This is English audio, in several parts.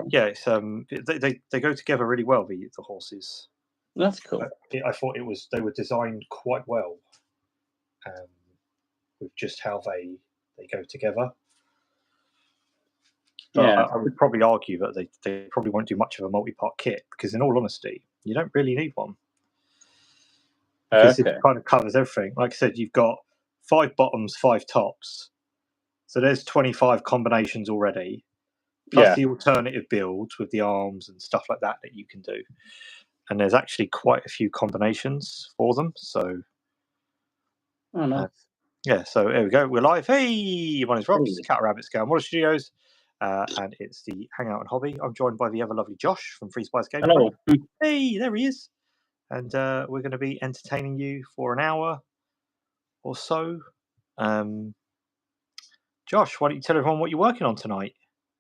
yeah, it's they go together really well. The horses. That's cool. I thought they were designed quite well, with just how they go together. But Yeah, I would probably argue that they probably won't do much of a multi-part kit because, in all honesty, you don't really need one. Because it kind of covers everything. Like I said, you've got 5 bottoms, 5 tops. So there's 25 combinations already. Plus the alternative builds with the arms and stuff like that you can do. And there's actually quite a few combinations for them. So, nice. So there we go. We're live. Hey, my name's Rob. It's Cat Rabbit Scale Model Studios. And it's the Hangout and Hobby. I'm joined by the ever lovely Josh from Free Spice Gaming. Hello. Hey, there he is. And we're going to be entertaining you for an hour or so. Josh, why don't you tell everyone what you're working on tonight?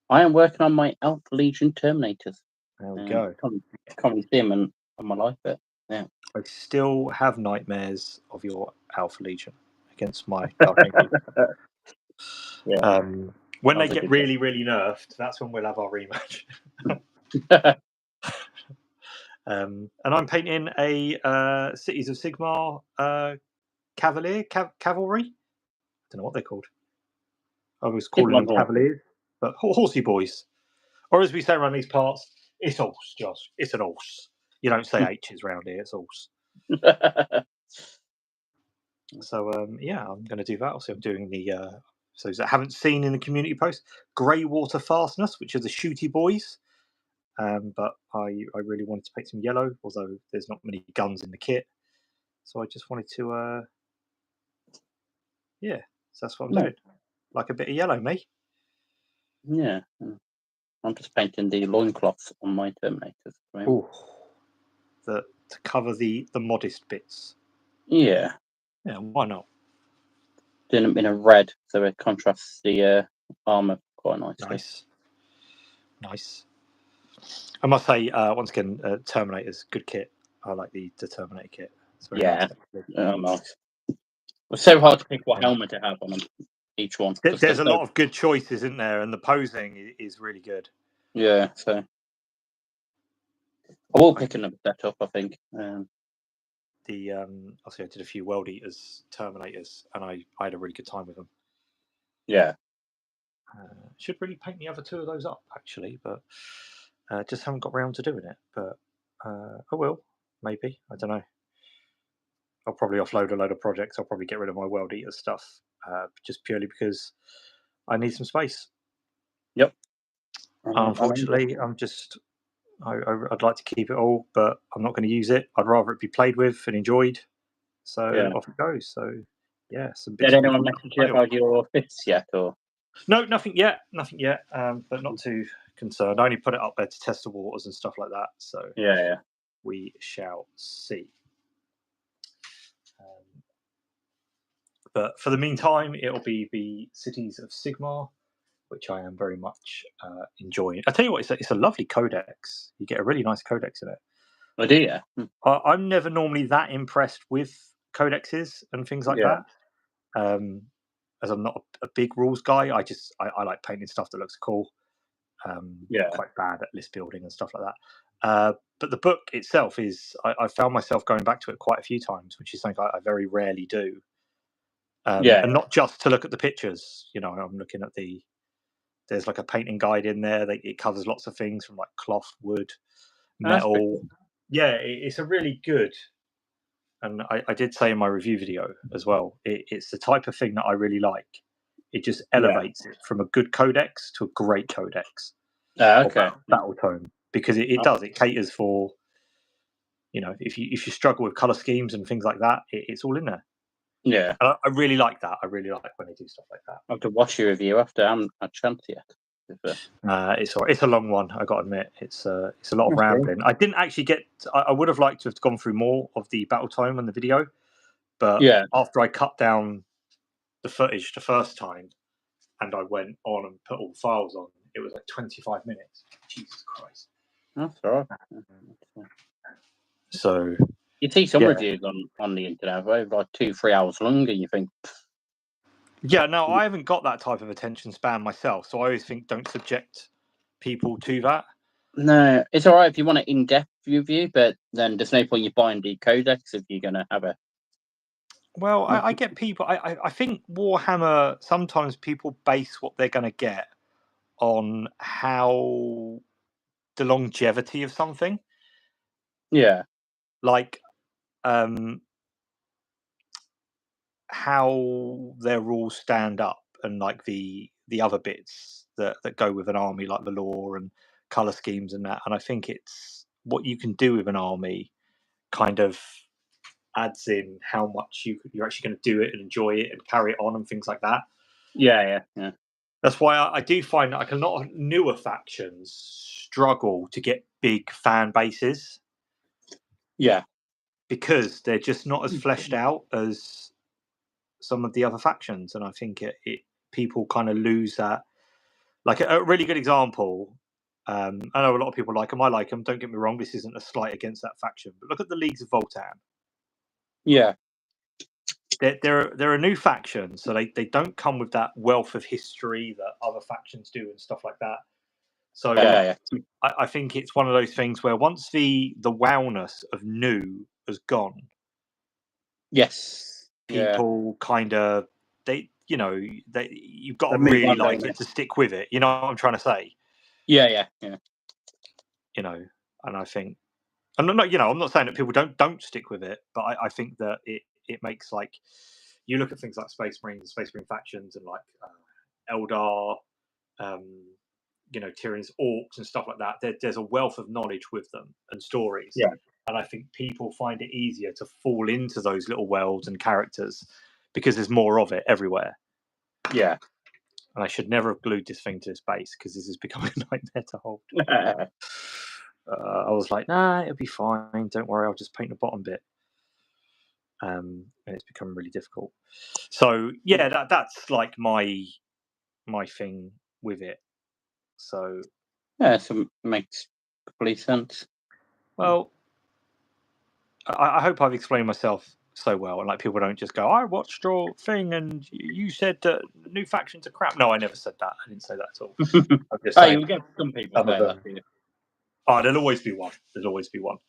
I am working on my Alpha Legion Terminators. There we go. Can't see them on my life, but yeah. I still have nightmares of your Alpha Legion against my Dark Angel. When they get really, really nerfed, that's when we'll have our rematch. And I'm painting a Cities of Sigmar Cavalry. I don't know what they're called. I was calling them Cavaliers, but horsey boys. Or as we say around these parts, it's horse, Josh. It's an horse. You don't say H's around here, it's horse. So, I'm going to do that. Also, I'm doing the, so those that haven't seen in the community post, Grey Water Fastness, which are the shooty boys. But I really wanted to paint some yellow, although there's not many guns in the kit. So I just wanted to, so that's what I'm doing. Like a bit of yellow, me. Yeah. I'm just painting the loincloths on my Terminators. Oh, to cover the modest bits. Yeah. Yeah, why not? Doing them in a red, so it contrasts the armour quite nicely. Nice. I must say, once again, Terminator's good kit. I like the Terminator kit. It's very nice. Nice. It's so hard to pick what helmet to have on them, each one. There's a lot of good choices, isn't there? And the posing is really good. Yeah, so I will pick another set up, I think. Obviously I did a few World Eaters Terminators, and I had a really good time with them. Yeah. Should really paint the other 2 of those up, actually, but just haven't got round to doing it. But I will, maybe. I don't know. I'll probably offload a load of projects. I'll probably get rid of my World Eater stuff, just purely because I need some space. Yep. Unfortunately, I'd like to keep it all, but I'm not going to use it. I'd rather it be played with and enjoyed. So off it goes. So some bits. Did anyone message you about your fits yet, or? No, nothing yet. But not too concerned. I only put it up there to test the waters and stuff like that. So we shall see. But for the meantime, it'll be the Cities of Sigmar, which I am very much enjoying. I tell you what, it's a lovely codex. You get a really nice codex in it. Oh, do you? I'm never normally that impressed with codexes and things like that. As I'm not a big rules guy, I like painting stuff that looks cool. Quite bad at list building and stuff like that. But the book itself is, I found myself going back to it quite a few times, which is something I very rarely do. And not just to look at the pictures. I'm looking at there's like a painting guide in there. It covers lots of things from like cloth, wood, metal. Cool. Yeah, it's a really good. And I did say in my review video as well, it's the type of thing that I really like. It just elevates it from a good codex to a great codex. Battle tome, because it does. It caters for, if you struggle with color schemes and things like that, it's all in there. Yeah, and I really like that. I really like when they do stuff like that. I have to watch your review after. I haven't had a chance yet. It's a long one. I got to admit, it's a lot of rambling. I didn't actually get. I would have liked to have gone through more of the battle tome and the video, but after I cut down the footage the first time, and I went on and put all the files on, it was like 25 minutes. Jesus Christ! That's all right. So you see some reviews on the internet, right? Like 2-3 hours long, and you think. Yeah, no, I haven't got that type of attention span myself, so I always think don't subject people to that. No, it's all right if you want an in-depth review, but then there's no point you buying the codex if you're going to have a. Well, I get people. I think Warhammer, sometimes people base what they're going to get on how the longevity of something. Yeah. Like how their rules stand up, and like the other bits that go with an army, like the lore and color schemes and that. And I think it's what you can do with an army kind of adds in how much you're actually going to do it and enjoy it and carry it on and things like that. Yeah. That's why I do find that like a lot of newer factions struggle to get big fan bases. Yeah. Because they're just not as fleshed out as some of the other factions. And I think it people kind of lose that. Like a really good example, I know a lot of people like them. I like them. Don't get me wrong. This isn't a slight against that faction. But look at the Leagues of Voltan. Yeah. They're a new faction, so they don't come with that wealth of history that other factions do and stuff like that. So I think it's one of those things where once the wowness of new has gone, yes, people kind of you've got to really like it to stick with it. You know what I'm trying to say? Yeah. You know, and I think, and I'm not saying that people don't stick with it, but I think that it makes, like, you look at things like Space Marines, Space Marine factions, and like Eldar, Tyranids, Orcs, and stuff like that. There's a wealth of knowledge with them and stories. Yeah. And I think people find it easier to fall into those little worlds and characters because there's more of it everywhere. Yeah. And I should never have glued this thing to this base because this is becoming a nightmare to hold. I was like, nah, it'll be fine. Don't worry, I'll just paint the bottom bit. And it's become really difficult. So yeah, that's like my thing with it. So yeah, so makes complete sense. Well, I hope I've explained myself so well, and like people don't just go, I watched your thing and you said that new factions are crap. No, I never said that. I didn't say that at all. I'm just saying, you get some people say that. There'll always be one. There'll always be one.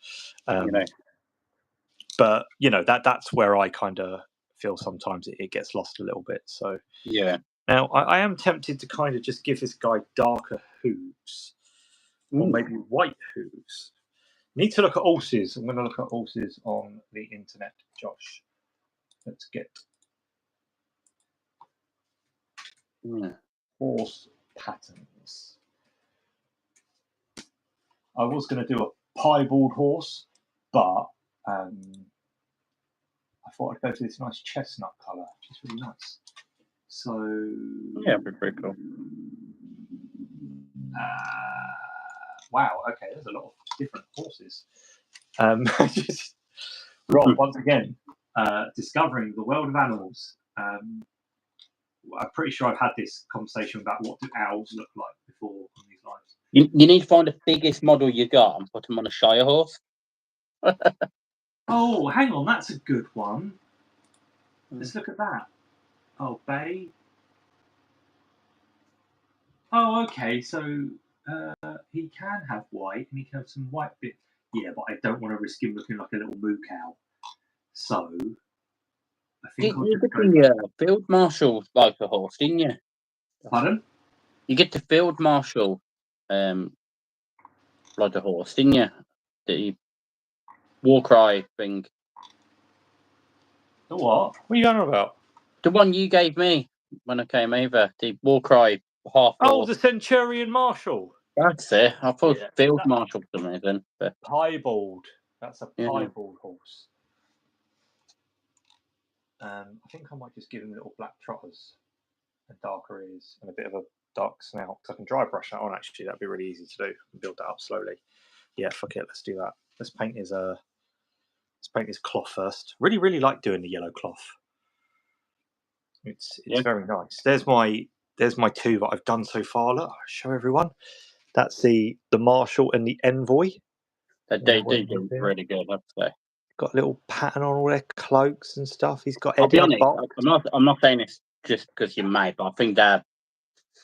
But that's where I kind of feel sometimes it gets lost a little bit. So yeah. Now I am tempted to kind of just give this guy darker hooves, or maybe white hooves. Need to look at horses. I'm going to look at horses on the internet, Josh. Let's get horse patterns. I was going to do a piebald horse, but I thought I'd go for this nice chestnut colour, which is really nice. So yeah, pretty cool. Wow. Okay, there's a lot of different horses. Rob, once again, discovering the world of animals. I'm pretty sure I've had this conversation about what do owls look like before on these lives. You need to find the biggest model you got and put them on a Shire horse. Oh, hang on, that's a good one. Let's look at that. Oh, Bay. Oh, okay, so he can have white and he can have some white bits. Yeah, but I don't want to risk him looking like a little moo cow. So I think you get the field marshal like a horse, didn't you? Pardon? You get the field marshal like a horse, didn't you? The war cry thing. The what? What are you going on about? The one you gave me when I came over. The war cry half. Oh, the Centurion Marshal. That's it. I thought field marshal for some reason. Piebald. That's a piebald horse. I think I might just give him little black trotters and darker ears and a bit of a dark snout, because I can dry brush that on. Actually, that'd be really easy to do and build that up slowly. Yeah, fuck it, let's do that. Let's paint his cloth first. Really like doing the yellow cloth. It's very nice. There's my two that I've done so far. Look, I'll show everyone. That's the Marshal and the Envoy. They do really good, I'd say. Got a little pattern on all their cloaks and stuff. He's got. I'll be honest. I'm not saying this just because you're mad, but I think they're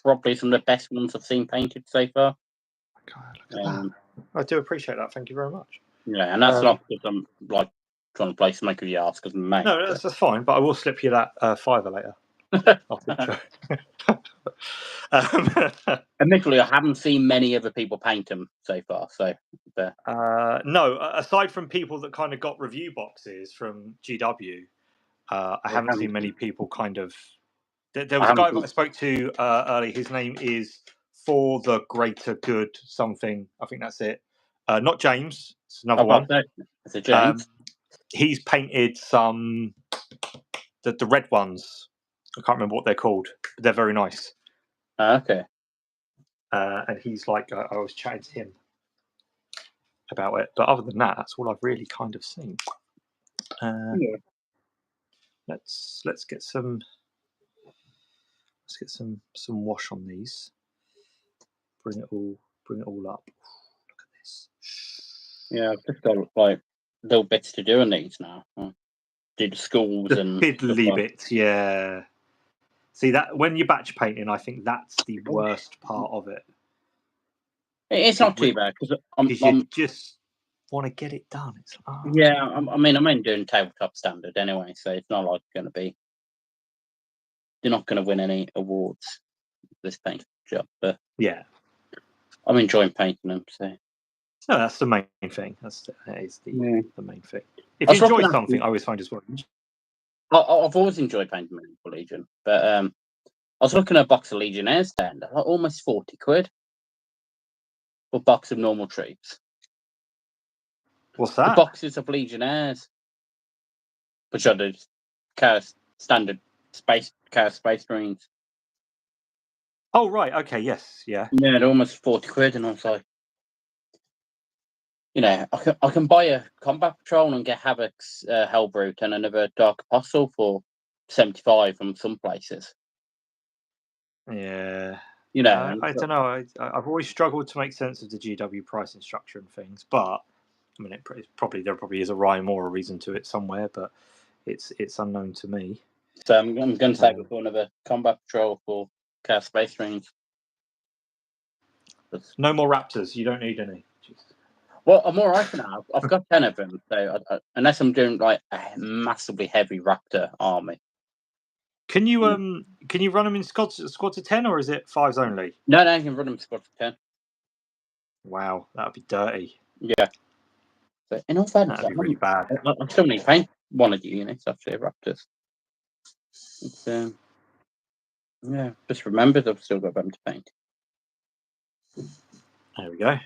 probably some of the best ones I've seen painted so far. God, look at that. I do appreciate that. Thank you very much. Yeah, and that's not because I'm like trying to play Smoke of the Arse because I'm mate. No, that's fine. But I will slip you that $5 later. Admittedly, I haven't seen many other people paint them so far. So, no, aside from people that kind of got review boxes from GW, I haven't seen many people kind of. There was a guy that I spoke to earlier. His name is For the Greater Good something. I think that's it. Not James. It's another one. It's a James. He's painted some the red ones. I can't remember what they're called, but they're very nice. Okay. And he's like, I was chatting to him about it, but other than that, that's all I've really kind of seen. Let's get some. Let's get some wash on these. Bring it all up. Look at this. Yeah, I've just got like little bits to do in these now. Do the schools and fiddly bits, yeah. See that when you're batch painting, I think that's the worst part of it. It's not too bad because you just want to get it done. It's yeah. I mean, I'm only doing tabletop standard anyway, so it's not like going to be. You're not going to win any awards this paint job, but yeah, I'm enjoying painting them. So no, that's the main thing. That is the main thing. If you enjoy something, I always find it's worth. I've always enjoyed painting Medieval Legion, but I was looking at a box of Legionnaires stand, like almost 40 quid for a box of normal troops. What's that? The boxes of Legionnaires, which are the standard Chaos Space Marines. Oh right, okay, yes, yeah. Yeah, they're almost 40 quid, and I was like, I can buy a Combat Patrol and get Havoc's Hellbrute and another Dark Apostle for 75 from some places. Yeah. I don't know. I've always struggled to make sense of the GW pricing structure and things, but I mean, there probably is a rhyme or a reason to it somewhere, but it's unknown to me. So I'm going to say for another Combat Patrol for Chaos Space Marines. No more Raptors. You don't need any. Well, I'm all right for now. I've got 10 of them, so unless I'm doing like a massively heavy Raptor army. Can you run them in squads of 10, or is it 5s only? No, you can run them in squads of 10. Wow, that would be dirty. Yeah. But in all fairness, that'd be really bad. I still need to paint one of the units actually, Raptors. It's, yeah, just remembered I've still got them to paint. There we go.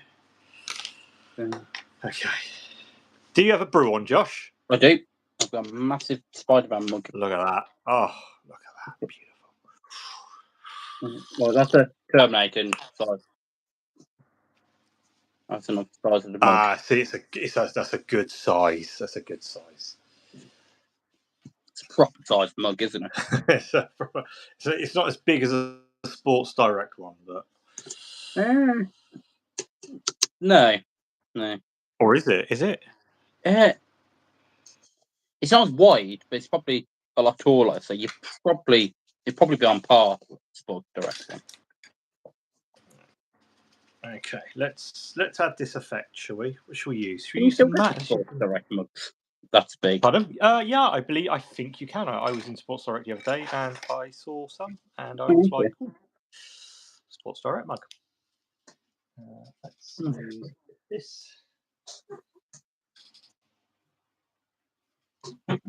Okay. Do you have a brew on, Josh? I do. I've got a massive Spider-Man mug. Look at that. Oh, look at that. Beautiful. Well, that's a Terminator size. That's enough size of the mug. See, that's a good size. That's a good size. It's a proper size mug, isn't it? It's not as big as a Sports Direct one, but no. Or is it? Is it? It's not as wide, but it's probably a lot taller. So you'd probably be on par with Sports Direct one. Okay, let's add this effect, shall we? What shall we use? Should we use some Sports Direct mugs? That's big. Pardon? Yeah, I think you can. I was in Sports Direct the other day and I saw some, and I was like, ooh, Sports Direct mug. Let's use this. I'm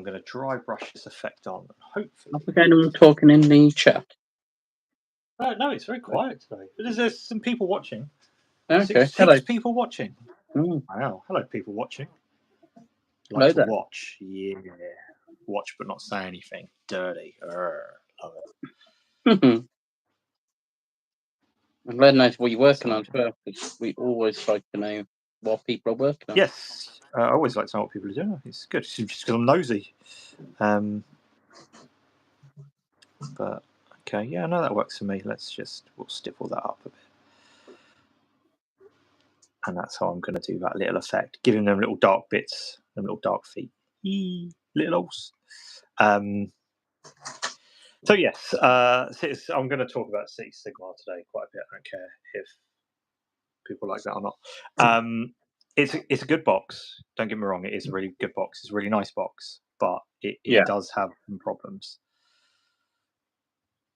going to dry brush this effect on, and hopefully. Not anyone talking in the chat. No, it's very quiet today. But there's some people watching. Okay, six people watching. Mm. Wow, hello, people watching. Like to watch, yeah. Watch but not say anything. Dirty. Love it. I'm glad to know what you're working on as well, because we always like to know what people are working on. Yes, I always like to know what people are doing. It's good. It's just because I'm nosy. But okay, yeah, no, that works for me. We'll stipple that up a bit. And that's how I'm going to do that little effect, giving them little dark bits, them little dark feet. Littles. So yes, I'm going to talk about City Sigmar today quite a bit. I don't care if people like that or not. It's a good box. Don't get me wrong. It is a really good box. It's a really nice box, but it does have some problems.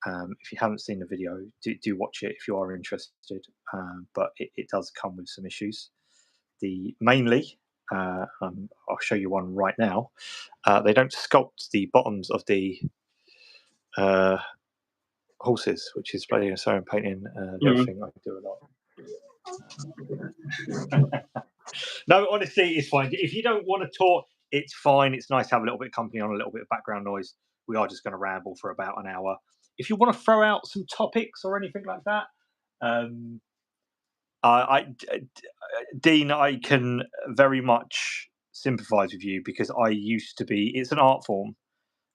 If you haven't seen the video, do watch it if you are interested. But it does come with some issues. Mainly, I'll show you one right now. They don't sculpt the bottoms of the horses, which is bloody so painting the other thing I do a lot. No, honestly, it's fine. If you don't want to talk, it's fine. It's nice to have a little bit of company on, a little bit of background noise. We are just going to ramble for about an hour. If you want to throw out some topics or anything like that, Dean, I can very much sympathise with you because I used to be. It's an art form,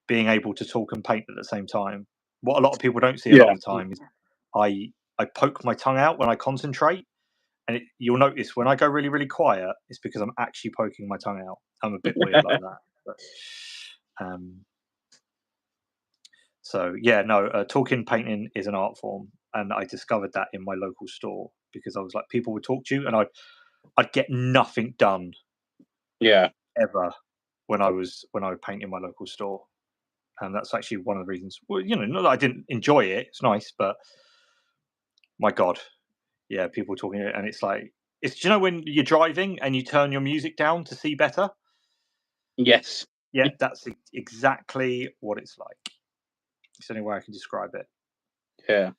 being able to talk and paint at the same time. What a lot of people don't see a lot of the time is I poke my tongue out when I concentrate, and you'll notice when I go really, really quiet, it's because I'm actually poking my tongue out. I'm a bit weird like that. But, so yeah, no, talking painting is an art form, and I discovered that in my local store because I was like, people would talk to you, and I'd get nothing done. Yeah. Ever when I would paint in my local store. And that's actually one of the reasons. Well, not that I didn't enjoy it. It's nice, but my God, yeah, people talking it, and it's like do you know when you're driving and you turn your music down to see better? Yes. Yeah, that's exactly what it's like. It's the only way I can describe it. Yeah.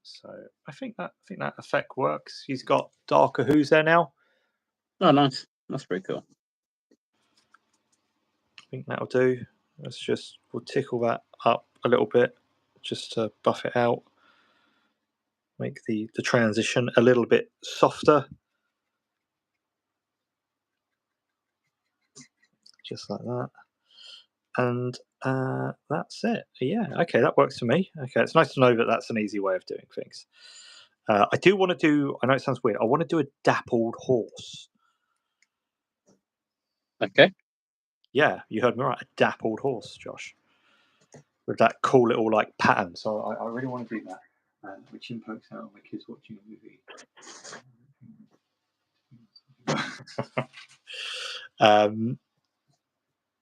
So I think that effect works. He's got darker who's there now. Oh, nice. That's pretty cool. I think that'll do. We'll tickle that up a little bit just to buff it out. Make the transition a little bit softer. Just like that. And that's it. Yeah, okay, that works for me. Okay, it's nice to know that that's an easy way of doing things. I do want to do, I know it sounds weird, I want to do a dappled horse. Okay. Yeah, you heard me right, a dappled horse, Josh. With that cool little like pattern. So I really want to do that. My chin pokes out on my kids watching a movie.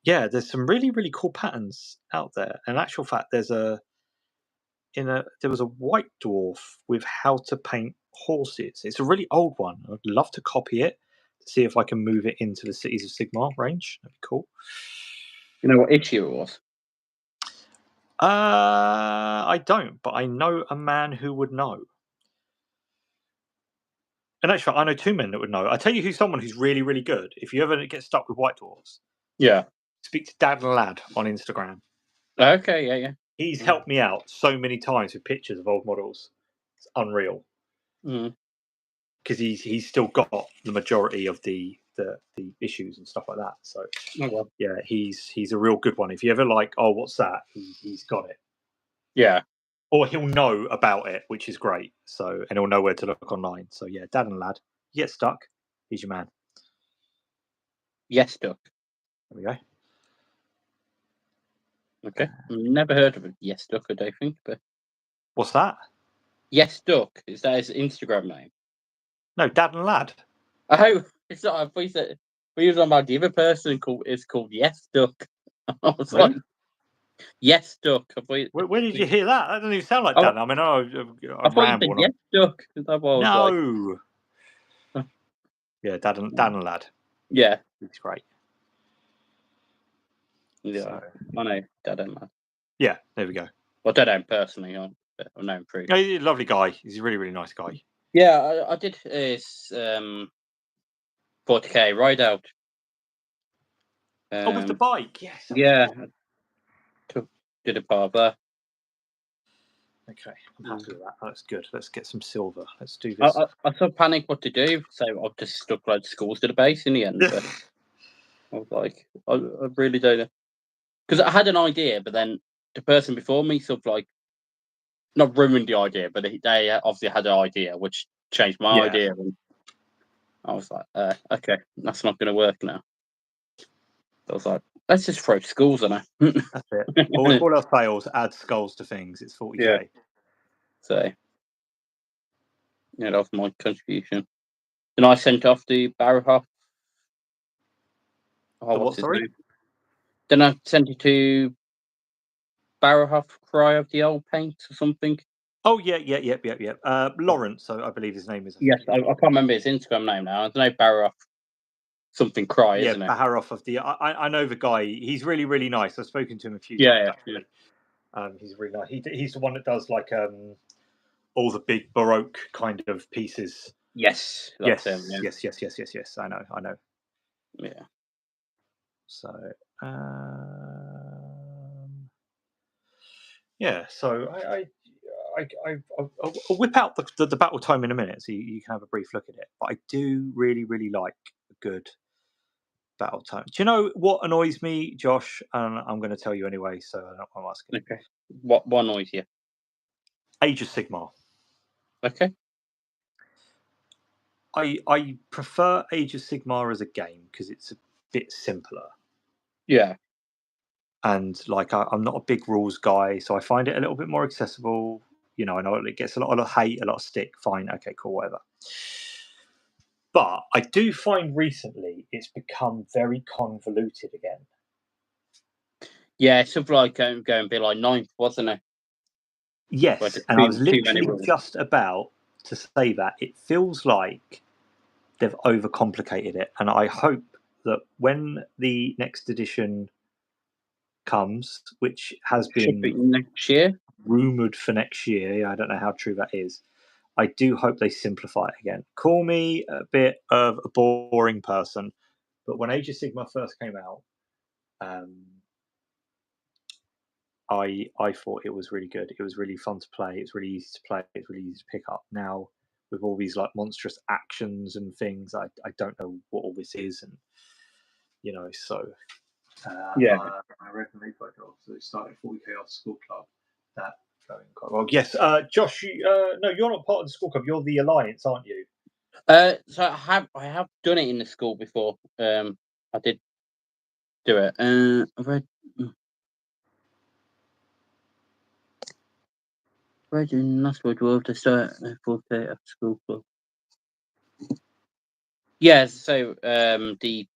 Yeah, there's some really, really cool patterns out there. In actual fact, there was a white dwarf with how to paint horses. It's a really old one. I'd love to copy it to see if I can move it into the Cities of Sigmar range. That'd be cool. You know what issue it was? I don't, but I know a man who would know. And actually, I know two men that would know. I tell you someone who's really, really good. If you ever get stuck with white dwarfs, yeah, speak to Dad and Lad on Instagram. Okay, yeah. He's helped me out so many times with pictures of old models. It's unreal. Because he's still got the majority of the issues and stuff like that. So yeah, he's a real good one. If you ever like, oh, what's that? He's got it. Yeah. Or he'll know about it, which is great. So, and he'll know where to look online. So yeah, Dad and Lad, you get stuck, he's your man. Yes, Duck. There we go. Okay. Never heard of it. Yes, Duck, I don't think. But what's that? Yes, Duck. Is that his Instagram name? No, Dad and Lad. Oh, it's not. I thought you was on about the other person called Yes Duck. I was like, Yes Duck. Where did you hear that? That doesn't even sound like Dan. I mean, I thought you said Yes Duck. No. Like... yeah, Dan and Lad. Yeah, it's great. Yeah, so... I know Dad and Lad. Yeah, there we go. Well, I don't personally. I know him pretty. Yeah, he's a lovely guy. He's a really, really nice guy. Yeah, I did his 40k ride out. With the bike, yes. Yeah, did a part of that. Okay, I'm happy with that. That's good. Let's get some silver. Let's do this. I sort of panicked what to do, so I've just stuck like schools to the base in the end. But I was like, I really don't know. Because I had an idea, but then the person before me sort of like, not ruined the idea, but they obviously had an idea, which changed my idea. And I was like, okay, that's not going to work now. So I was like, let's just throw skulls on her. That's it. All else fails, add skulls to things. It's 40k. Yeah. So, Yeah, that was my contribution. Then I sent off the Barrowhoff. Oh, what's his name? Then I sent it to Barrowhoff Cry of the Old Paint or something. Oh yeah. Lawrence, I believe his name is. Yes, I can't remember his Instagram name now. I don't know, Barrowhoff something Cry, isn't it? Yeah, Baharoff of the. I know the guy. He's really, really nice. I've spoken to him a few times actually. He's really nice. He's the one that does like all the big Baroque kind of pieces. Yes. Yes. I know. Yeah. So. Yeah. So I'll whip out the battle time in a minute, so you can have a brief look at it. But I do really, really like a good battle time. Do you know what annoys me, Josh? And I'm going to tell you anyway, so I'm asking. Okay. What annoys you? Age of Sigmar. Okay. I prefer Age of Sigmar as a game because it's a bit simpler. Yeah. And like I'm not a big rules guy, so I find it a little bit more accessible. You know, I know it gets a lot of hate, a lot of stick. Fine, okay, cool, whatever. But I do find recently it's become very convoluted again. Yeah, it's sort of like going a bit like Ninth, wasn't it? Yes, and I was literally just about to say that. It feels like they've overcomplicated it, and I hope that when the next edition comes, which has been next year, rumored for next year, I don't know how true that is. I do hope they simplify it again. Call me a bit of a boring person, but when Age of Sigmar first came out, I thought it was really good. It was really fun to play. It's really easy to play. It's really easy to pick up. Now with all these like monstrous actions and things, I don't know what all this is, and you know, so yeah. I read the replay goal, so it started 40k off School Club. That going quite well. Yes, Josh, no, you're not part of the School Club. You're the Alliance, aren't you? So I have done it in the school before. I did do it. I've read. Virgin Lastwood World to start 4K after school club. Yeah, so the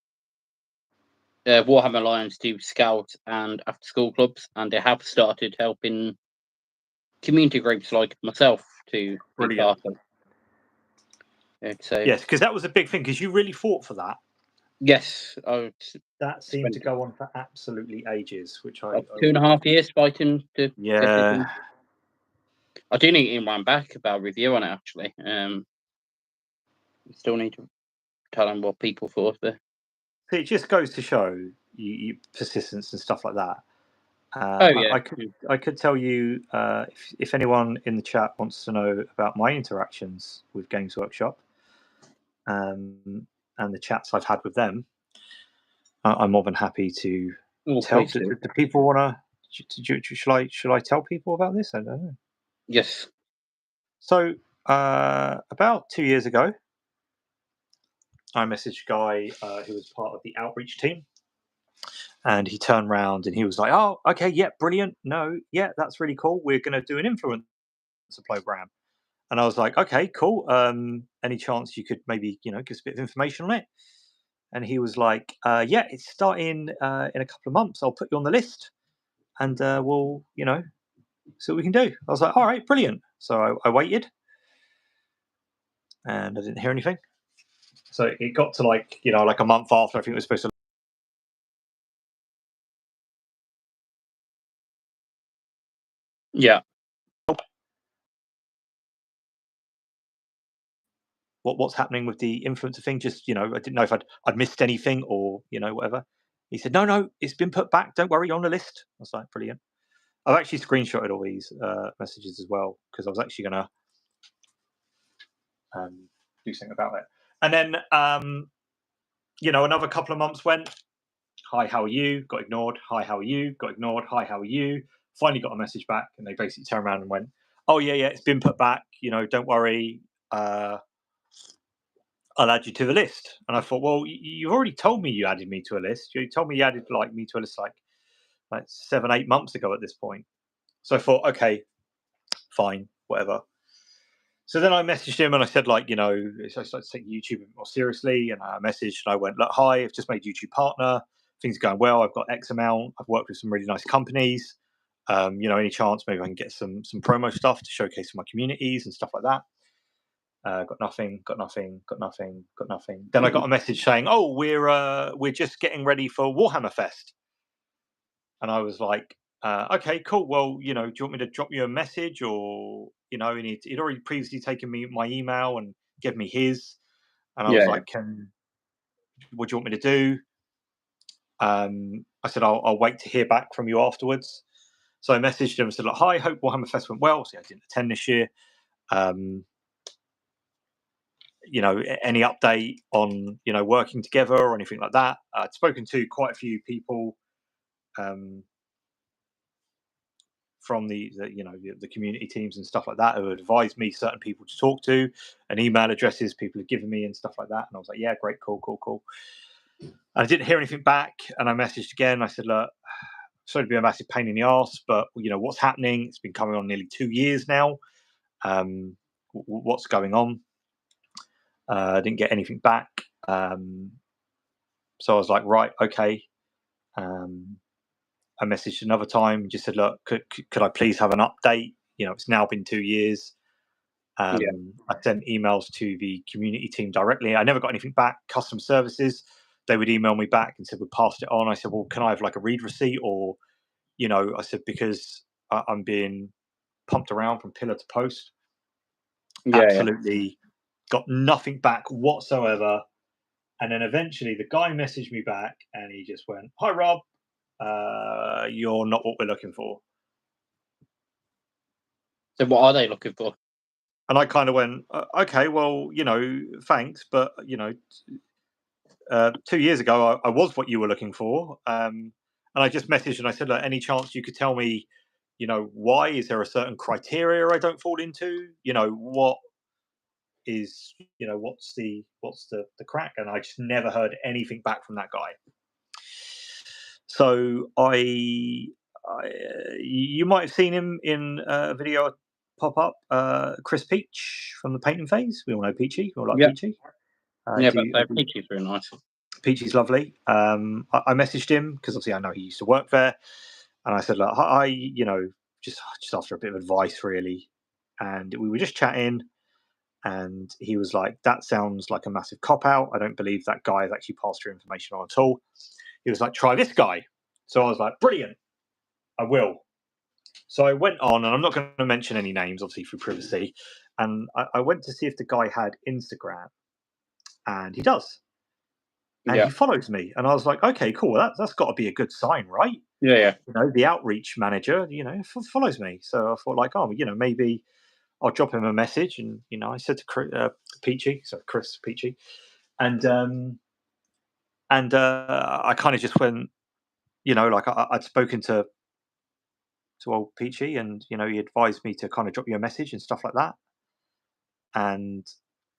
Warhammer Alliance do scout and after school clubs, and they have started helping community groups like myself to be part of. So yes, because that was a big thing. Because you really fought for that. Yes, that seemed to go on for absolutely ages. Which I 2.5 years fighting to. Yeah. I do need to run back about review on it actually. Still need to tell them what people thought there. It just goes to show you persistence and stuff like that. I could tell you if anyone in the chat wants to know about my interactions with Games Workshop and the chats I've had with them. I'm more than happy to tell. Do people want to? Should I tell people about this? I don't know. Yes. So about 2 years ago, I messaged a guy who was part of the outreach team. And he turned around and he was like, "Oh, okay, yeah, brilliant. No, yeah, that's really cool. We're going to do an influencer program." And I was like, "Okay, cool. Any chance you could maybe, give us a bit of information on it?" And he was like, "Yeah, it's starting in a couple of months. I'll put you on the list, and we'll, see what we can do." I was like, "All right, brilliant." So I waited, and I didn't hear anything. So it got to like a month after I think it was supposed to. Yeah. What's happening with the influencer thing? Just, I didn't know if I'd missed anything or, whatever. He said, no, it's been put back. Don't worry, you're on the list. I was like, brilliant. I've actually screenshotted all these messages as well because I was actually going to do something about it. And then, another couple of months went. Hi, how are you? Got ignored. Hi, how are you? Got ignored. Hi, how are you? Finally got a message back, and they basically turned around and went, "Oh yeah, it's been put back. Don't worry. I'll add you to the list." And I thought, well, you've already told me you added me to a list. You told me you added me to a list like 7-8 months ago at this point. So I thought, okay, fine, whatever. So then I messaged him and I said, like, so I started taking YouTube a bit more seriously. And I messaged and I went, look, hi, I've just made YouTube partner. Things are going well. I've got X amount. I've worked with some really nice companies. Any chance maybe I can get some promo stuff to showcase my communities and stuff like that. Got nothing. Then I got a message saying, oh, we're just getting ready for Warhammer Fest. And I was like, okay, cool. Well, do you want me to drop you a message, or he'd already previously taken my email and given me his, and I was like, what do you want me to do? I said, I'll wait to hear back from you afterwards. So I messaged him and said, like, hi, hope Warhammer Fest went well. See, I didn't attend this year. Any update on working together or anything like that? I'd spoken to quite a few people. From the community teams and stuff like that, who advised me certain people to talk to, and email addresses people had given me and stuff like that. And I was like, yeah, great, cool. And I didn't hear anything back, and I messaged again. I said, look, sorry to be a massive pain in the ass, but what's happening? It's been coming on nearly 2 years now. What's going on? I didn't get anything back. So I was like, right, okay. I messaged another time and just said, look, could I please have an update? It's now been 2 years. I sent emails to the community team directly. I never got anything back. Customer services, they would email me back and said, we passed it on. I said, well, can I have like a read receipt? Or, I said, because I'm being pumped around from pillar to post. Absolutely got nothing back whatsoever. And then eventually the guy messaged me back and he just went, hi, Rob. You're not what we're looking for. So what are they looking for? And I kind of went, okay, well, thanks, but 2 years ago I was what you were looking for. And I just messaged and I said, look, any chance you could tell me, why? Is there a certain criteria I don't fall into? What is, what's the crack? And I just never heard anything back from that guy. So you might have seen him in a video pop up, Chris Peach from the Painting Phase. We all know Peachy. We all like Peachy. But Peachy's very nice. Peachy's lovely. I messaged him because obviously I know he used to work there, and I said, like, hi, just after a bit of advice, really. And we were just chatting, and he was like, that sounds like a massive cop out. I don't believe that guy has actually passed your information on at all. He was like, try this guy. So I was like, brilliant, I will. So I went on, and I'm not going to mention any names, obviously, for privacy. And I went to see if the guy had Instagram, and he does. And he follows me. And I was like, okay, cool. That's got to be a good sign, right? Yeah. The outreach manager, follows me. So I thought, like, oh, maybe I'll drop him a message. And, I said to Chris Peachy. And I kind of just went, like I'd spoken to old Peachy, and he advised me to kind of drop you a message and stuff like that, and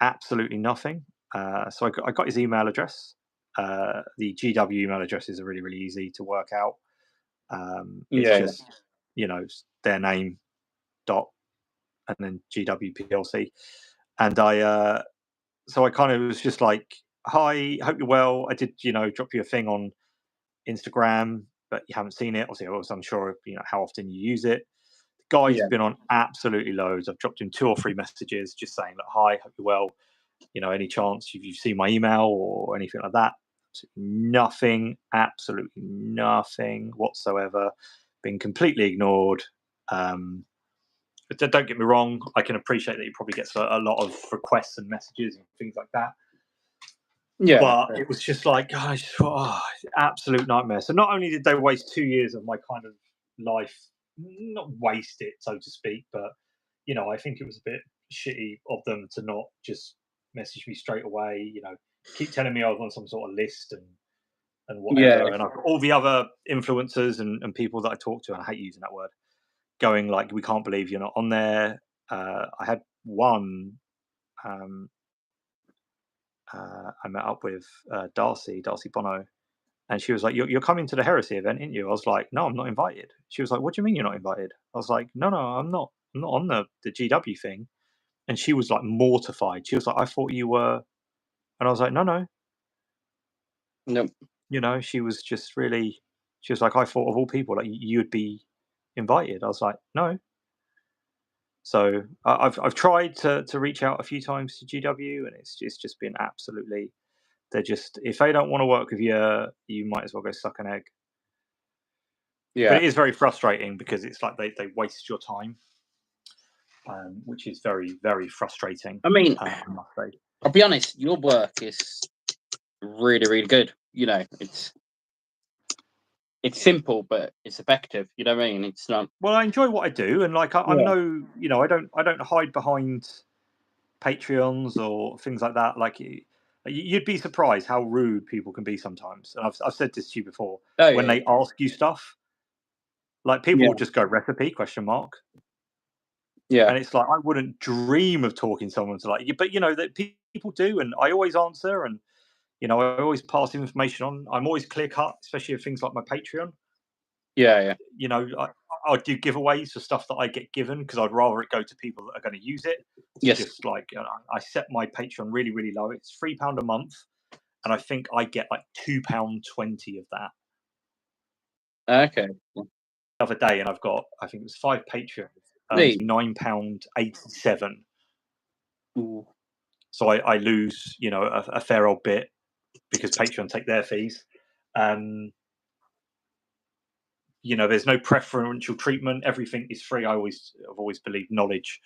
absolutely nothing. So I got his email address. The GW email addresses are really, really easy to work out. It's just their name dot and then GW PLC, and so I kind of was just like, hi, hope you're well. I did drop you a thing on Instagram, but you haven't seen it. Obviously, I was unsure of how often you use it. The guy's been on absolutely loads. I've dropped him 2 or 3 messages just saying, like, hi, hope you're well. Any chance you've seen my email or anything like that? Absolutely nothing whatsoever. Been completely ignored. But don't get me wrong, I can appreciate that he probably gets a lot of requests and messages and things like that. Yeah, but it was just like, gosh, absolute nightmare. So not only did they waste 2 years of my kind of life, not waste it, so to speak, but I think it was a bit shitty of them to not just message me straight away. Keep telling me I was on some sort of list and whatever. And I've got all the other influencers and people that I talk to, and I hate using that word, going like, we can't believe you're not on there. I had one. I met up with Darcy Bono, and she was like, you're coming to the Heresy event, aren't you? I was like, no, I'm not invited. She was like, what do you mean you're not invited? I was like, no, I'm not on the GW thing. And she was like mortified. She was like, "I thought you were," and I was like, "No." Nope. You know, she was just really. She was like, "I thought of all people, like you would be invited." I was like, "No." So I've tried to reach out a few times to GW, and it's just been absolutely. They're just, if they don't want to work with you, you might as well go suck an egg. Yeah. But it is very frustrating because it's like they waste your time, which is very, very frustrating. I mean, I must say. I'll be honest, your work is really, really good. You know, it's simple, but it's effective. You know what I mean? It's not. Well, I enjoy what I do, and like I'm no, you know, I don't hide behind Patreons or things like that. Like you'd be surprised how rude people can be sometimes. And I've said this to you before. When they ask you stuff, like people will just go recipe ? Yeah. And it's like I wouldn't dream of talking to someone to like you, but you know that people do, and I always answer, and you know I always pass information on. I'm always clear cut, especially with things like my Patreon. Yeah. You know, I do giveaways for stuff that I get given because I'd rather it go to people that are going to use it. Yes. Just like I set my Patreon really, really low. It's £3 a month, and I think I get like £2.20 of that. Okay. The other day, and I've got, I think it was 5 Patreons, £9.87. So I lose, you know, a fair old bit because Patreon take their fees. You know, there's no preferential treatment. Everything is free. I've always believed knowledge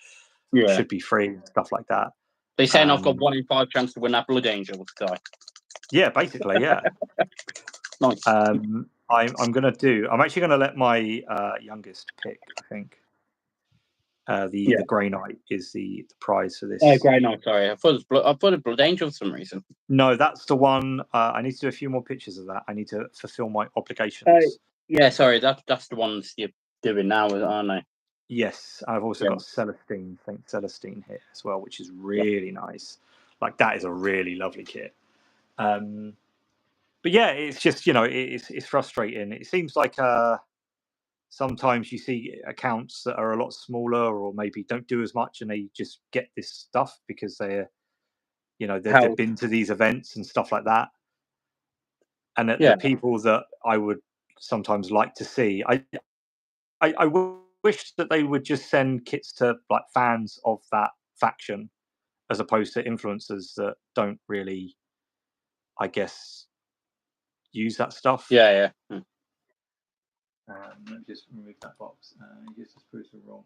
should be free and stuff like that. They saying I've got 1 in 5 chance to win that Blood Angel guy. Yeah, basically, yeah. Nice. I'm actually gonna let my youngest pick. I think the Grey Knight is the prize for this. Oh, Grey Knight. Sorry, I thought it was Blood Angel for some reason. No, that's the one. I need to do a few more pictures of that. I need to fulfill my obligations. Yeah, sorry, that's the ones you're doing now, aren't they? Yes, I've also got Celestine, Saint Celestine here as well, which is really nice. Like that is a really lovely kit. But yeah, it's just, you know, it's frustrating. It seems like sometimes you see accounts that are a lot smaller or maybe don't do as much, and they just get this stuff because they're, you know, they've been to these events and stuff like that. And the people that I would sometimes like to see, I wish that they would just send kits to like fans of that faction as opposed to influencers that don't really, I guess, use that stuff. Yeah. Let me just remove that box. Just proves we're wrong.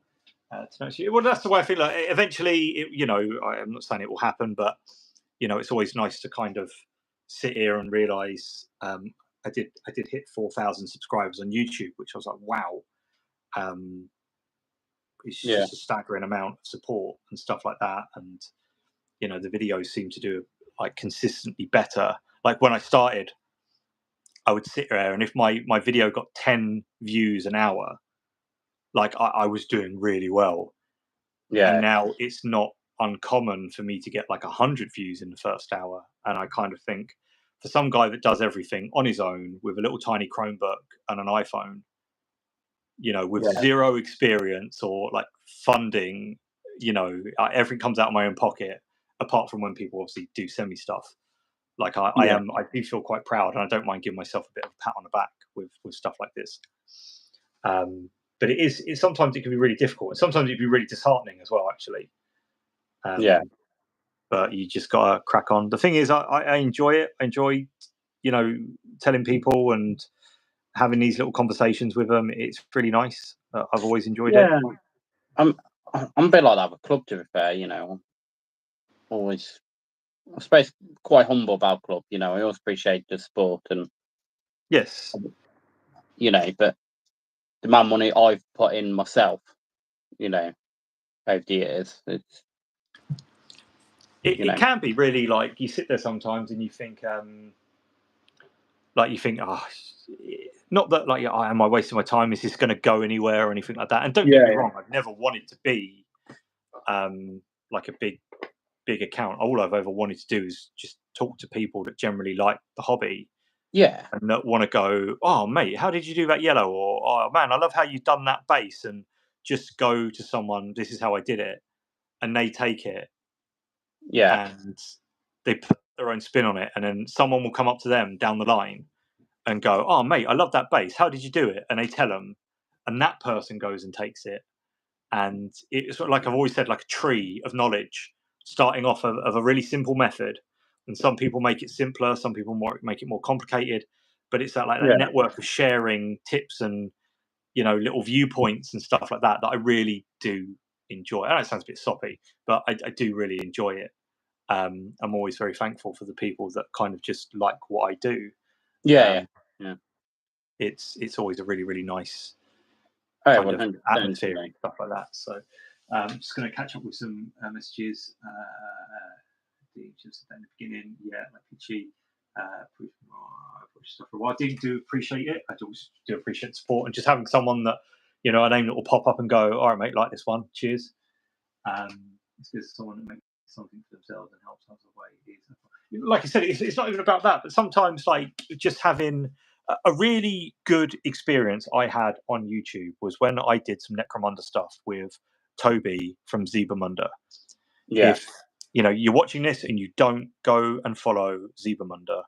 Well, that's the way I feel. Like eventually, you know, I'm not saying it will happen, but you know, it's always nice to kind of sit here and realize I did hit 4,000 subscribers on YouTube, which I was like, wow. It's just a staggering amount of support and stuff like that, and you know, the videos seem to do like consistently better. Like when I started, I would sit there, and if my video got 10 views an hour, like I was doing really well. Yeah. And now it's not uncommon for me to get like 100 views in the first hour. And I kind of think for some guy that does everything on his own with a little tiny Chromebook and an iPhone, you know, with zero experience or like funding, you know, everything comes out of my own pocket, apart from when people obviously do send me stuff. Like I do feel quite proud, and I don't mind giving myself a bit of a pat on the back with stuff like this. But it's sometimes it can be really difficult, and sometimes it can be really disheartening as well, actually. But you just gotta crack on. The thing is, I enjoy it. I enjoy, you know, telling people and having these little conversations with them. It's really nice. I've always enjoyed it. I'm a bit like that with club, to be fair. You know, always, I suppose, quite humble about club. You know, I always appreciate the support and you know, but the amount of money I've put in myself, you know, over the years, it can be really like you sit there sometimes and you think, oh, not that like, am I wasting my time? Is this going to go anywhere or anything like that? And don't get me wrong, I've never wanted to be like a big account. All I've ever wanted to do is just talk to people that generally like the hobby. Yeah. And not want to go, oh, mate, how did you do that yellow? Or, oh, man, I love how you've done that base. And just go to someone, this is how I did it. and they take it, Yeah. and they put their own spin on it, and then someone will come up to them down the line and go, "Oh, mate, I love that bass. How did you do it?" And they tell them, and that person goes and takes it, and it's sort of like I've always said, like a tree of knowledge, starting off of a really simple method. And some people make it simpler, some people make it more complicated, but it's that Yeah. network of sharing tips and little viewpoints and stuff like that I really do enjoy. I know it sounds a bit soppy, but I do really enjoy it. I'm always very thankful for the people that kind of just like what I do. Yeah. Yeah. It's always a really, really nice Oh, kind of 100%, atmosphere and stuff like that. So I'm just going to catch up with some messages. Just at the beginning, like Itchy, stuff for a while. I do appreciate it. I do appreciate the support and just having someone that a name that will pop up and go, "All right, mate, like this one. Cheers." It's good someone that makes something for themselves and helps others away. Like I said, it's not even about that, but sometimes like just having a really good experience I had on YouTube was when I did some Necromunda stuff with Toby from Zebamunda. Yeah. If you're watching this and you don't go and follow Zebamunda,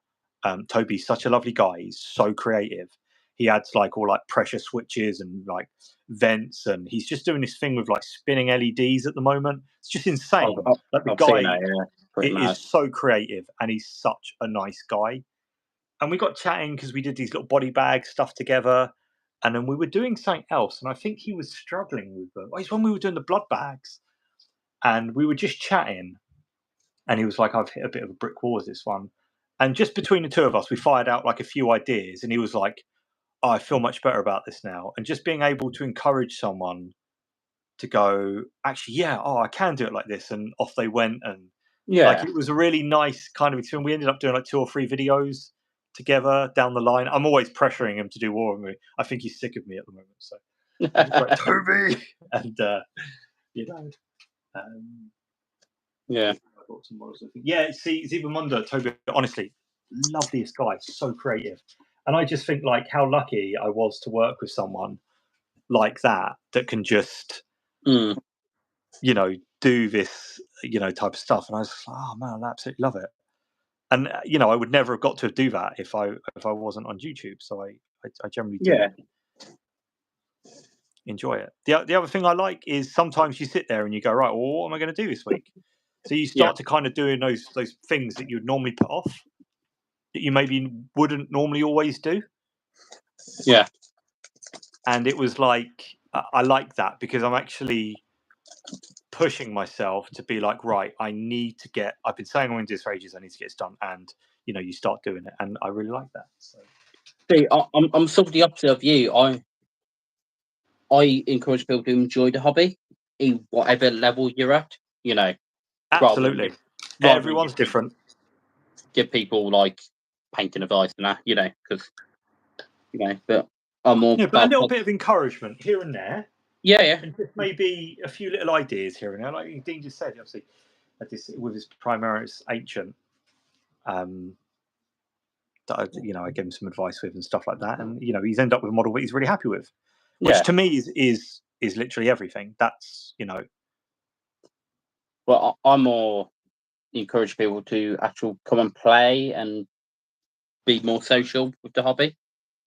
Toby's such a lovely guy. He's so creative. He adds like all like pressure switches and like vents, and he's just doing this thing with like spinning LEDs at the moment. It's just insane. Like the guy is so creative, and he's such a nice guy. And we got chatting because we did these little body bag stuff together, and then we were doing something else. And I think he was struggling with them. It's when we were doing the blood bags, and we were just chatting. And he was like, "I've hit a bit of a brick wall with this one." And just between the two of us, we fired out like a few ideas, and he was like, "Oh, I feel much better about this now." And just being able to encourage someone to go, "Actually, yeah, I can do it like this," and off they went. And like it was a really nice kind of experience. We ended up doing like 2 or 3 videos together down the line. I'm always pressuring him to do more of me. I think he's sick of me at the moment, so I'm just like, "Toby," and yeah. Yeah, see, Zebamunda, Toby, honestly, loveliest guy, so creative. And I just think like how lucky I was to work with someone like that can just, do this, type of stuff. And I was just like, oh man, I absolutely love it. And I would never have got to do that if I wasn't on YouTube. So I generally do enjoy it. The other thing I like is sometimes you sit there and you go, right, well, what am I going to do this week? So you start to kind of doing those things that you'd normally put off, that you maybe wouldn't normally always do. Yeah. And it was like, I like that because I'm actually pushing myself to be like, right, I've been saying I'm going to do this for ages, I need to get this done. And, you start doing it. And I really like that. So. See, I'm sort of the opposite of you. I encourage people to enjoy the hobby, in whatever level you're at, Absolutely. Everyone's different. Give people like painting advice and that, because, but I'm more. Yeah, but a little bit of encouragement here and there. Yeah. And just maybe a few little ideas here and there. Like Dean just said, obviously, with his Primaris Ancient, that I gave him some advice with and stuff like that. And, he's ended up with a model that he's really happy with, which to me is literally everything. That's, Well, I more encourage people to actually come and play and be more social with the hobby.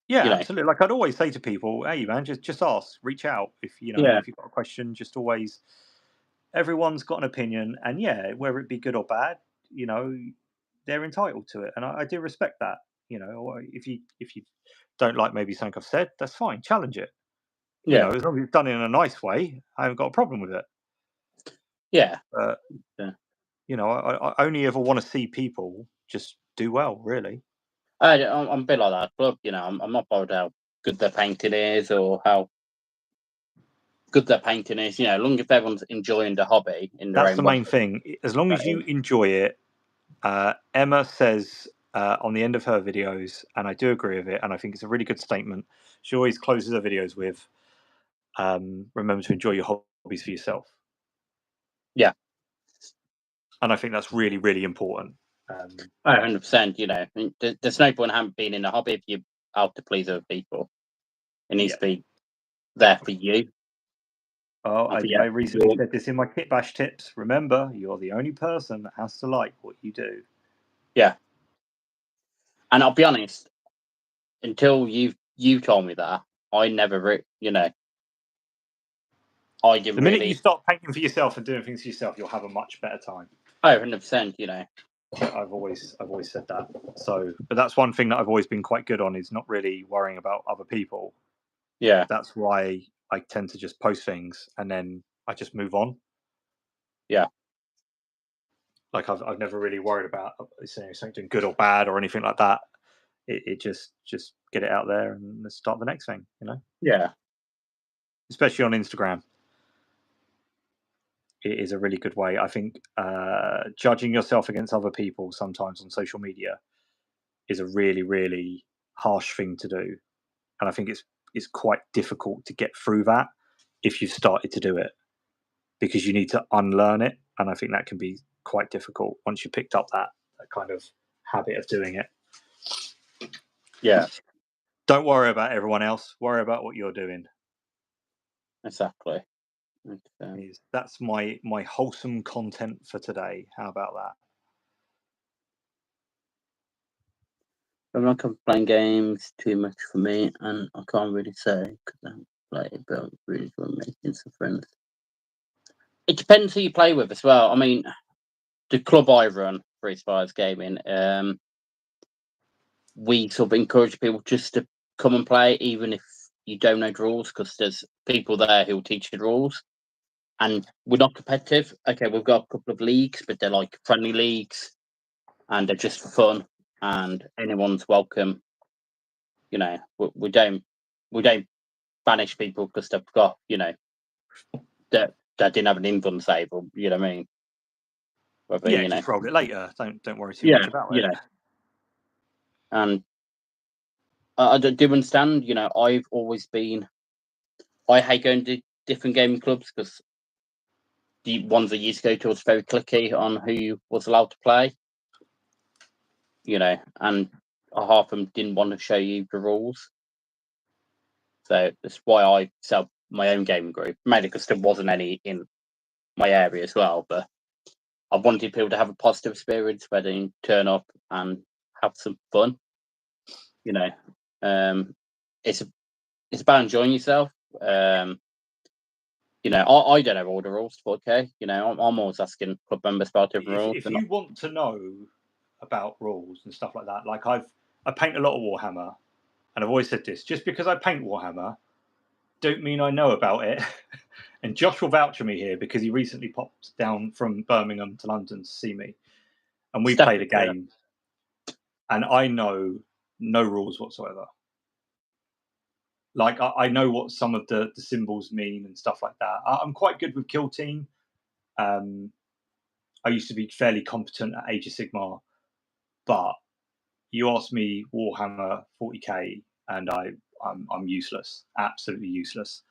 Yeah, absolutely. Like I'd always say to people, hey man, just ask, reach out. If if you've got a question, just always, everyone's got an opinion, and whether it be good or bad, they're entitled to it. And I do respect that. If you don't like maybe something I've said, that's fine. Challenge it. As long as it's done in a nice way, I haven't got a problem with it. Yeah. But I only ever want to see people just do well, really. I'm a bit like that, but I'm not bothered how good their painting is or how good their painting is. As long as everyone's enjoying the hobby in their own way. That's the main thing. As long as you enjoy it. Emma says on the end of her videos, and I do agree with it, and I think it's a really good statement. She always closes her videos with, "Remember to enjoy your hobbies for yourself." Yeah, and I think that's really, really important. 100%. There's no point in being in a hobby if you're out to please other people. It needs to be there for you. Oh, I recently said this in my Kit Bash tips. Remember, you're the only person that has to like what you do. Yeah. And I'll be honest, until you told me that, I never, I didn't The minute you start painting for yourself and doing things for yourself, you'll have a much better time. Oh, 100%, I've always said that. So, but that's one thing that I've always been quite good on, is not really worrying about other people. Yeah. That's why I tend to just post things and then I just move on. Yeah. Like I've never really worried about something good or bad or anything like that. It just get it out there and let's start the next thing, Yeah. Especially on Instagram. It is a really good way. I think judging yourself against other people sometimes on social media is a really, really harsh thing to do. And I think it's quite difficult to get through that if you've started to do it, because you need to unlearn it. And I think that can be quite difficult once you picked up that kind of habit of doing it. Yeah. Don't worry about everyone else. Worry about what you're doing. Exactly. That's my wholesome content for today. How about that? I'm not playing games too much for me, and I can't really say because I haven't played, but I'm really good at making some friends. It depends who you play with as well. I mean, the club I run, Free Spires Gaming, we sort of encourage people just to come and play, even if you don't know the rules, because there's people there who'll teach you the rules. And we're not competitive. Okay, we've got a couple of leagues, but they're like friendly leagues, and they're just for fun, and anyone's welcome. We don't banish people because they've got, that didn't have an invuln save, or you know what I mean. Whether, just roll it later. Don't worry too much about it. And I do understand. I've always been. I hate going to different gaming clubs because the ones I used to go to was very cliquey on who was allowed to play. And half of them didn't want to show you the rules. So that's why I set up my own gaming group, mainly because there wasn't any in my area as well. But I wanted people to have a positive experience where they turn up and have some fun. It's about enjoying yourself. I don't know all the rules, but okay. I'm always asking club members about different rules. If you want to know about rules and stuff like that, like I paint a lot of Warhammer, and I've always said this: just because I paint Warhammer, don't mean I know about it. And Josh will vouch for me here because he recently popped down from Birmingham to London to see me, and we played a game, and I know no rules whatsoever. Like I know what some of the symbols mean and stuff like that. I'm quite good with Kill Team. I used to be fairly competent at Age of Sigmar, but you ask me Warhammer 40k, and I'm useless, absolutely useless.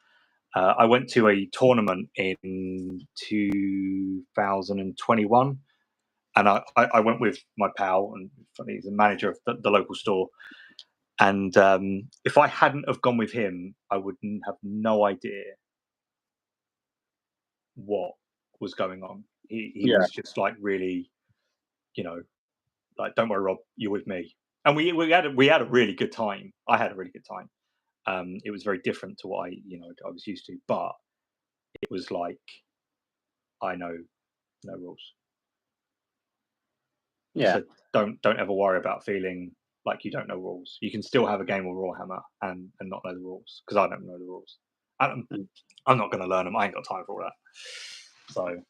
I went to a tournament in 2021, and I went with my pal, and he's the manager of the local store. And if I hadn't have gone with him, I would have no idea what was going on. He was just like really, like, don't worry, Rob, you're with me. And we had a really good time. I had a really good time. It was very different to what I was used to, but it was like I know no rules. Yeah. So don't ever worry about feeling like you don't know rules. You can still have a game of Warhammer and not know the rules, because I don't know the rules. I'm not going to learn them. I ain't got time for all that. So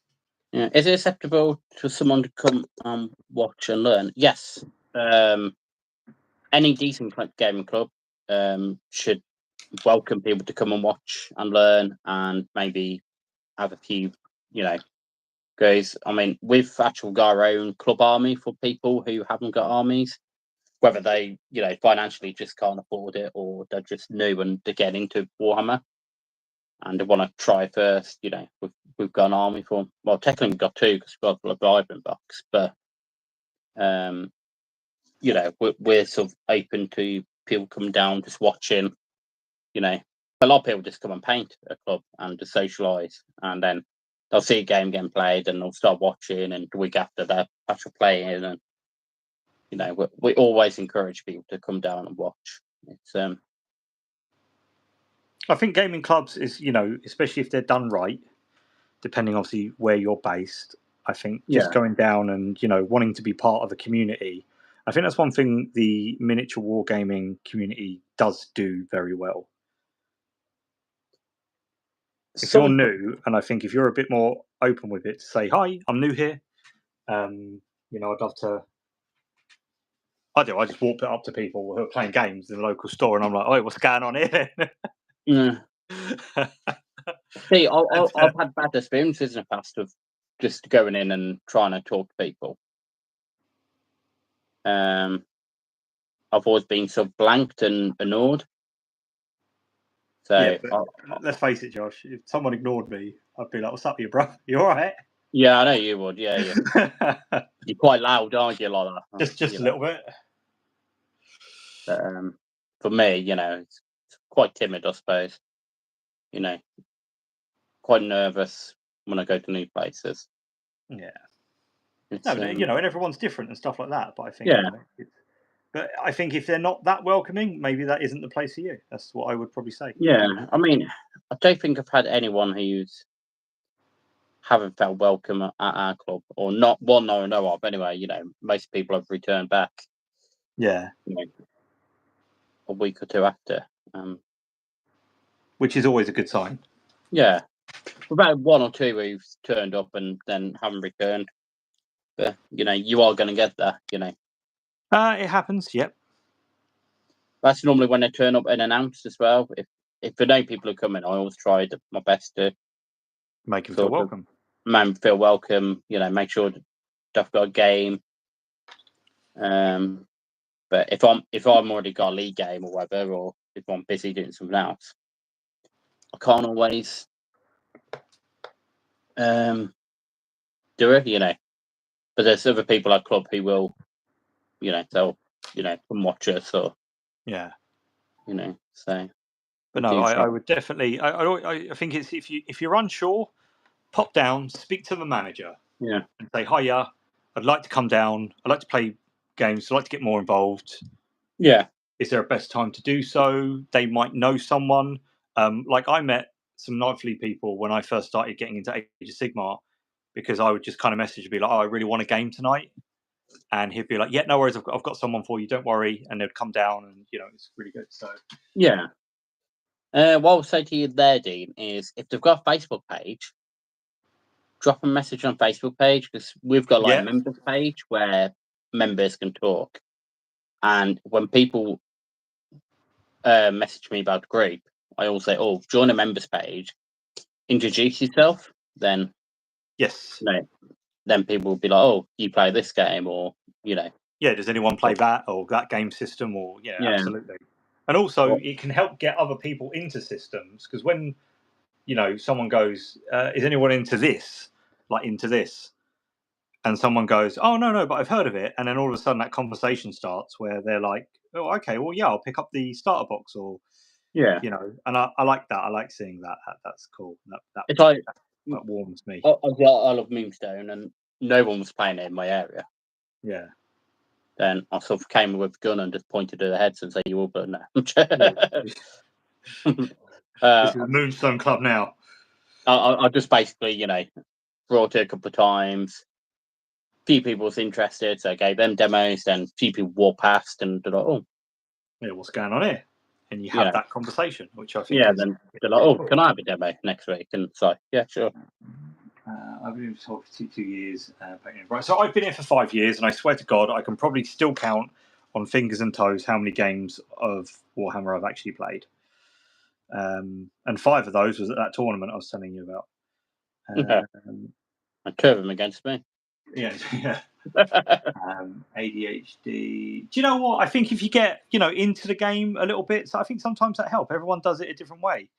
yeah, is it acceptable for someone to come and watch and learn? Yes. Any decent gaming club should welcome people to come and watch and learn, and maybe have a few, goes. I mean, we've actually got our own club army for people who haven't got armies, whether they, financially just can't afford it, or they're just new and they're getting into Warhammer and they want to try first. We've got an army for them. Well, technically we've got two because we've got the Ivan box, but we're sort of open to people coming down, just watching, a lot of people just come and paint at a club and just socialise, and then they'll see a game getting played and they'll start watching, and the week after they're actually playing, and we always encourage people to come down and watch. It's I think gaming clubs is, especially if they're done right, depending obviously where you're based, I think just going down and, wanting to be part of a community, I think that's one thing the miniature wargaming community does do very well. If you're new, and I think if you're a bit more open with it, to say, hi, I'm new here, I'd love to. I just walk it up to people who are playing games in the local store, and I'm like, oh, what's going on here? Yeah. See, I've had bad experiences in the past of just going in and trying to talk to people. I've always been so blanked and ignored. So yeah, let's face it, Josh. If someone ignored me, I'd be like, "What's up, you bro? You all right?" Yeah, I know you would. Yeah. You're quite loud, aren't you, like that? Just a little bit. But, for me, it's quite timid, I suppose. Quite nervous when I go to new places. Yeah. And everyone's different and stuff like that. But I think, but I think if they're not that welcoming, maybe that isn't the place for you. That's what I would probably say. Yeah, I mean, I don't think I've had anyone who's haven't felt welcome at our club, or not one I know of. Anyway, most people have returned back. Yeah. A week or two after. Which is always a good sign. Yeah. About one or two who've turned up and then haven't returned. But, you are going to get there, It happens, yep. That's normally when they turn up unannounced as well. If I know people are coming, I always try my best to make them feel welcome. Feel welcome, make sure they've got a game. But if I'm already got a league game or whatever, or if I'm busy doing something else, I can't always do it, But there's other people at club who will, they'll, come watch us, or so. But no, I would definitely. I think it's if you're unsure, pop down, speak to the manager, and say, hiya, I'd like to come down. I'd like to play games. I'd like to get more involved. Yeah. Is there a best time to do so? They might know someone. Like I met some Nightly people when I first started getting into Age of Sigmar, because I would just kind of message and be like, oh, I really want a game tonight. And he'd be like, yeah, no worries, I've got someone for you, don't worry. And they'd come down and, it's really good. So, yeah. What I'll say to you there, Dean, is if they've got a Facebook page, drop a message on Facebook page, because we've got a members page where members can talk. And when people message me about the group, I always say, oh, join a members page, introduce yourself, then yes, then people will be like, oh, you play this game, or does anyone play that or that game system, or absolutely. And also it can help get other people into systems, because when someone goes, is anyone into this, and someone goes, oh no, but I've heard of it, and then all of a sudden that conversation starts where they're like, oh, okay, well, yeah, I'll pick up the starter box, or and I like that. I like seeing that. That's cool. That warms me. I love Moonstone, and no one was playing it in my area. Yeah. Then I sort of came with a gun and just pointed at their heads and said, "You all but no." This is Moonstone Club now. I just basically, brought it a couple of times. A few people was interested, so I gave them demos. Then a few people walked past and they're like, "Oh, yeah, what's going on here?" And you have that conversation, which I think. Yeah, then they're like, "Oh, can I have a demo next week?" And so, yeah, sure. I've been for 2 years. Right, so I've been here for 5 years, and I swear to God, I can probably still count on fingers and toes how many games of Warhammer I've actually played. And 5 of those was at that tournament I was telling you about. And 2 of them against me. Yeah. ADHD. Do you know what? I think if you get into the game a little bit, so I think sometimes that helps. Everyone does it a different way.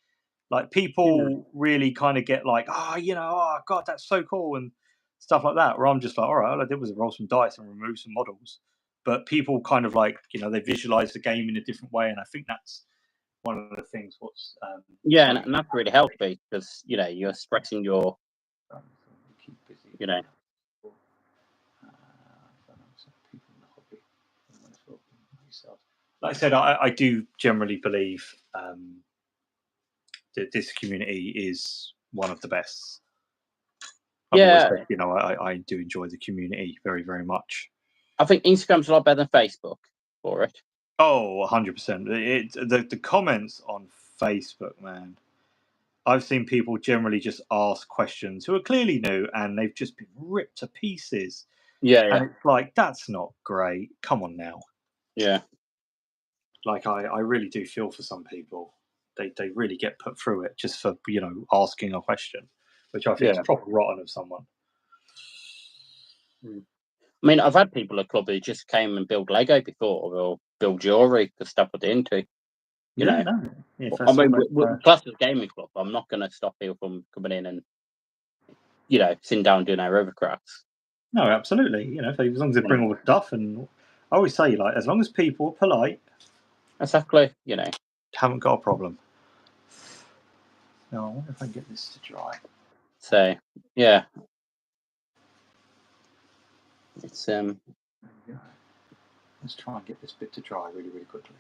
Like people really kind of get like, oh God, that's so cool and stuff like that. Where I'm just like, all right, all I did was roll some dice and remove some models. But people kind of like, they visualize the game in a different way, and I think that's one of the things. And that's really healthy because you're expressing your, Like I said, I do generally believe that this community is one of the best. I've always said, I do enjoy the community very, very much. I think Instagram's a lot better than Facebook for it. Oh, 100%. The comments on Facebook, man. I've seen people generally just ask questions who are clearly new and they've just been ripped to pieces. Yeah. And it's like, that's not great. Come on now. Yeah. Like, I really do feel for some people. They really get put through it just for, asking a question, which I think is proper rotten of someone. I mean, I've had people at club who just came and build Lego before or build jewellery for stuff they're into. I mean, we're class as a gaming club. I'm not going to stop people from coming in and, sitting down and doing our overcrafts. No, absolutely. As long as they bring all the stuff, and I always say, like, as long as people are polite, exactly, haven't got a problem. No, I wonder if I can get this to dry. So, yeah, it's Let's try and get this bit to dry really, really quickly.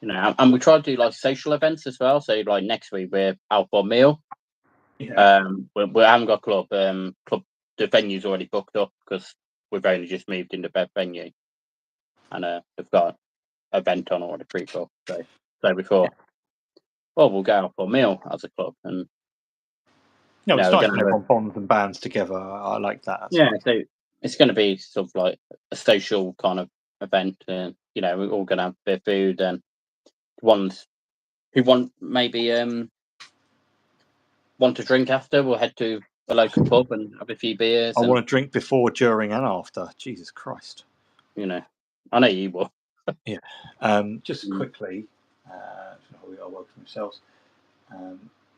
And we try to do like social events as well. So, like next week we're out for a meal. Yeah. We haven't got club. Club, the venue's already booked up because we've only just moved into the venue, and we've got an event on already pre-booked. So before, we'll go out for a meal as a club, and it's nice to have bonds and bands together. I like that. That's so it's going to be sort of like a social kind of event, and we're all going to have a bit of food, and ones who want maybe want to drink after, we'll head to a local pub and have a few beers. I want to drink before, during, and after. Jesus Christ! I know you will. Yeah. Just quickly, I'll work for themselves.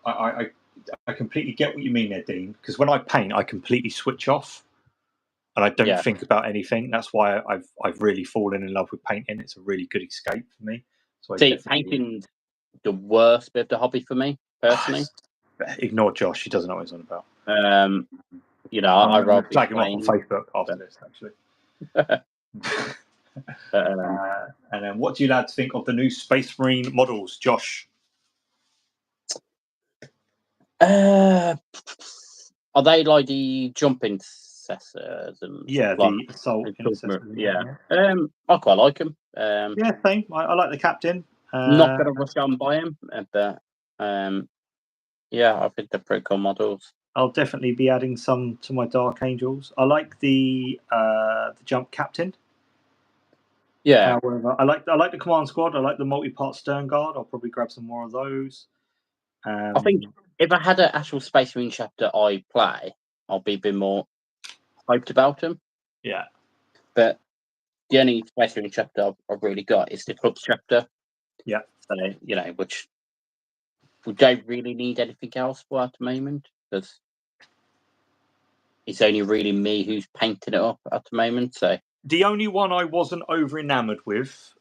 I completely get what you mean there, Dean. Because when I paint, I completely switch off, and I don't think about anything. That's why I've really fallen in love with painting. It's a really good escape for me. So painting's the worst bit of the hobby for me personally. Ignore Josh; he doesn't know what he's on about. I rather flag him off on Facebook after this, actually. And then, what do you lads think of the new Space Marine models, Josh? Are they like the jump intercessors? And the assault intercessors. I quite like them. Same. I like the captain. Not going to rush out and buy him, but I think they're pretty cool models. I'll definitely be adding some to my Dark Angels. I like the jump captain. Yeah. However, I like the command squad. I like the multi-part stern guard. I'll probably grab some more of those. I think if I had an actual Space Marine chapter I play, I'll be a bit more hyped about them. Yeah. But the only Space Marine chapter I've really got is the club's chapter. Yeah. So, which we don't really need anything else for at the moment because it's only really me who's painting it up at the moment. So the only one I wasn't over enamored with,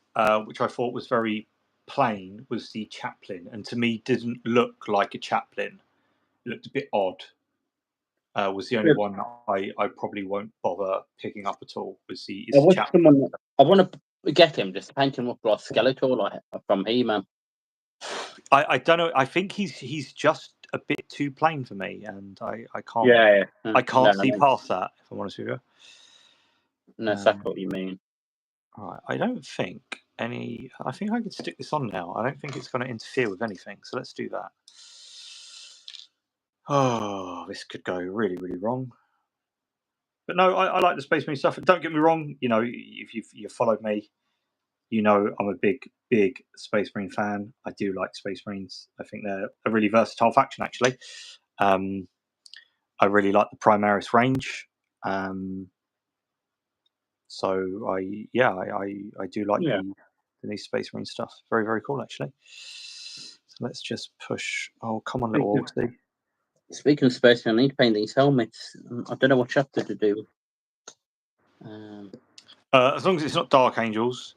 which I thought was very plain, was the chaplain, and to me didn't look like a chaplain. It looked a bit odd. Was the only one that I probably won't bother picking up at all. I want to get him, just paint him up like Skeletor, like from He-Man. I don't know. I think he's just a bit too plain for me, and I can't. Yeah. I can't see past that. If I'm honest with you. No, that's what you mean. Right. I don't think any. I think I can stick this on now. I don't think it's going to interfere with anything. So let's do that. Oh, this could go really, really wrong. But no, I like the Space Marine stuff. Don't get me wrong. If you've followed me, I'm a big Space Marine fan. I do like Space Marines. I think they're a really versatile faction, actually. I really like the Primaris range. So I do like the new Space Marine stuff. Very, very cool, actually. So let's just push. Oh, come on, little Orksy. Speaking of Space Marine, I need to paint these helmets. I don't know what chapter to do. As long as it's not Dark Angels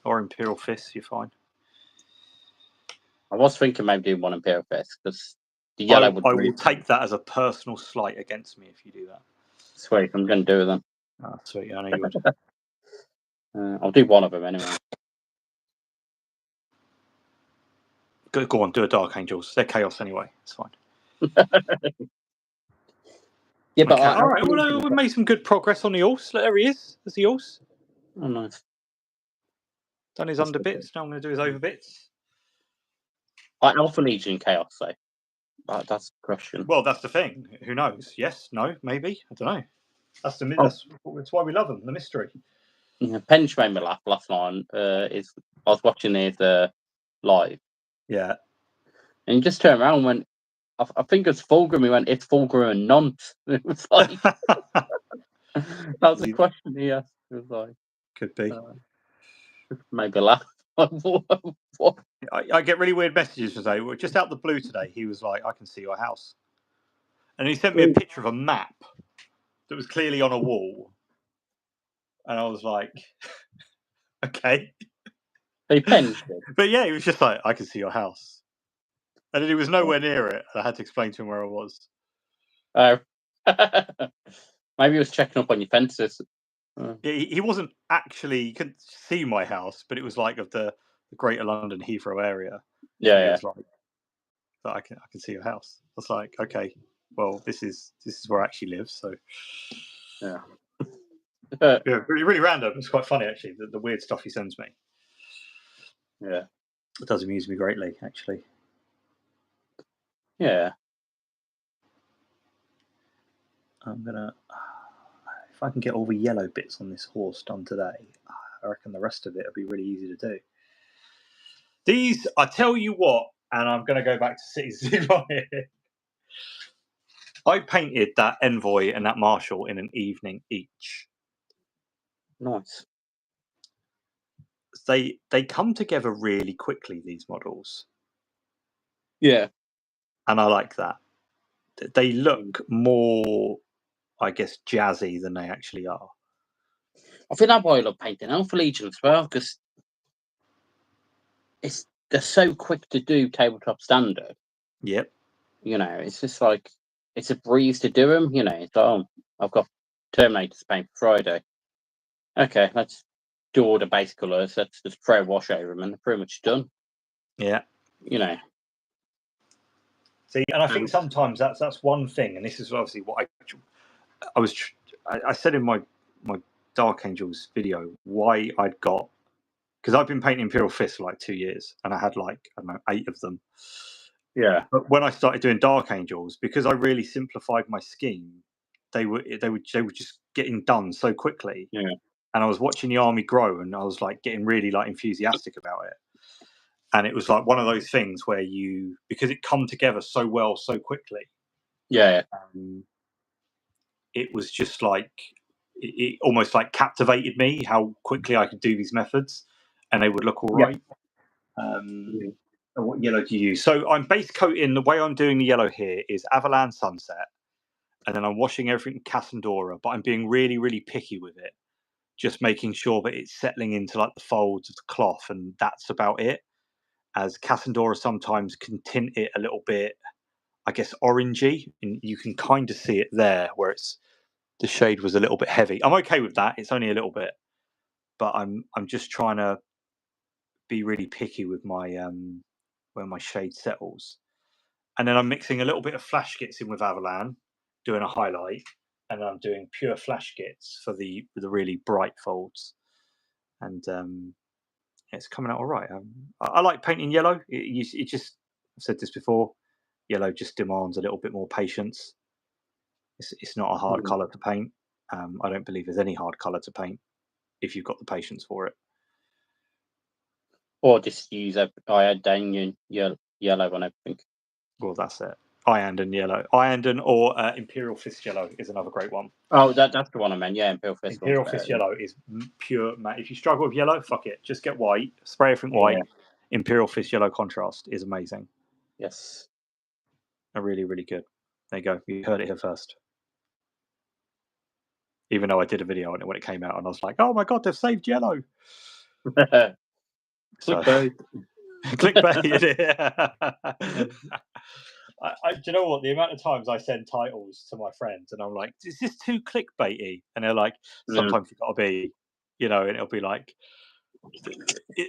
or Imperial Fists, you're fine. I was thinking maybe doing one Imperial Fist because the yellow would. I will take that as a personal slight against me if you do that. Sweet, I'm going to do it then. Oh, sweet, I know you would. I'll do one of them anyway. Go on, do a Dark Angels. They're chaos anyway. It's fine. Yeah, but okay. All right. Well, we've made some good progress on the horse. There he is. There's the horse. Oh, nice. Done his under bits. Now I'm going to do his over bits. Alpha Legion chaos, though. That's the question. Well, that's the thing. Who knows? Yes, no, maybe. I don't know. That's why we love them. The mystery. Yeah, Pench made me laugh last night. I was watching his live. Yeah. And he just turned around and went, I think it's Fulgrim. He went, it's Fulgrim and Nont. It was like, that was the question he asked. It was like, could be. Maybe laugh. What? I get really weird messages today. Just out the blue today, he was like, I can see your house. And he sent me a picture of a map that was clearly on a wall. And I was like, okay. He pinched it. But yeah, he was just like, I can see your house. And then he was nowhere near it. And I had to explain to him where I was. Oh. Maybe he was checking up on your fences. Yeah, he wasn't actually, he couldn't see my house, but it was like of the Greater London Heathrow area. Yeah, He was like, I can see your house. I was like, okay, well, this is where I actually live. So yeah. Yeah, really random. It's quite funny actually, the weird stuff he sends me. Yeah. It does amuse me greatly, actually. Yeah. I'm gonna, if I can get all the yellow bits on this horse done today, I reckon the rest of it will be really easy to do. These, I tell you what, and I'm gonna go back to Citizen here. I painted that Envoy and that Marshal in an evening each. Nice. They come together really quickly, these models. Yeah. And I like that. They look more, I guess, jazzy than they actually are. I think that's why I love painting Alpha Legion as well, because they're so quick to do tabletop standard. Yep. You know, it's just like, it's a breeze to do them. You know, it's like, I've got Terminators to paint for Friday. Okay, let's do all the base colours. Let's just throw a wash over them and they're pretty much done. Yeah. You know. See, and I think sometimes that's one thing, and this is obviously what I said in my Dark Angels video why I'd got, because I've been painting Imperial Fist for like 2 years, and I had like, I don't know, 8 of them. Yeah. But when I started doing Dark Angels, because I really simplified my scheme, they were just getting done so quickly. Yeah. And I was watching the army grow, and I was like getting really like enthusiastic about it. And it was like one of those things where because it come together so well so quickly. Yeah. It was just like it almost like captivated me how quickly I could do these methods, and they would look all right. What yellow do you use? So I'm base coating. The way I'm doing the yellow here is Avalan Sunset, and then I'm washing everything in Cassandora, but I'm being really, really picky with it, just making sure that it's settling into like the folds of the cloth, and that's about it. As Cassandora sometimes can tint it a little bit, I guess, orangey, and you can kind of see it there where the shade was a little bit heavy. I'm okay with that. It's only a little bit, but I'm just trying to be really picky with my where my shade settles. And then I'm mixing a little bit of flash gits in with Avalan, doing a highlight, and I'm doing pure flash gits for the really bright folds. And it's coming out all right. I like painting yellow. It just, I've said this before, yellow just demands a little bit more patience. It's not a hard colour to paint. I don't believe there's any hard colour to paint if you've got the patience for it. Or just use iodine yellow on everything. Well, that's it. Iandon yellow. Iandon or Imperial Fist yellow is another great one. Oh, that's the one I meant. Yeah, Imperial Fist. Imperial Fist yellow is pure matte. If you struggle with yellow, fuck it. Just get white. Spray everything white. Imperial Fist yellow contrast is amazing. Yes. They're really, really good. There you go. You heard it here first. Even though I did a video on it when it came out, and I was like, "Oh my god, they've saved yellow." So, Clickbait. Do you know what? The amount of times I send titles to my friends and I'm like, is this too clickbaity? And they're like, sometimes it's got to be, and it'll be like,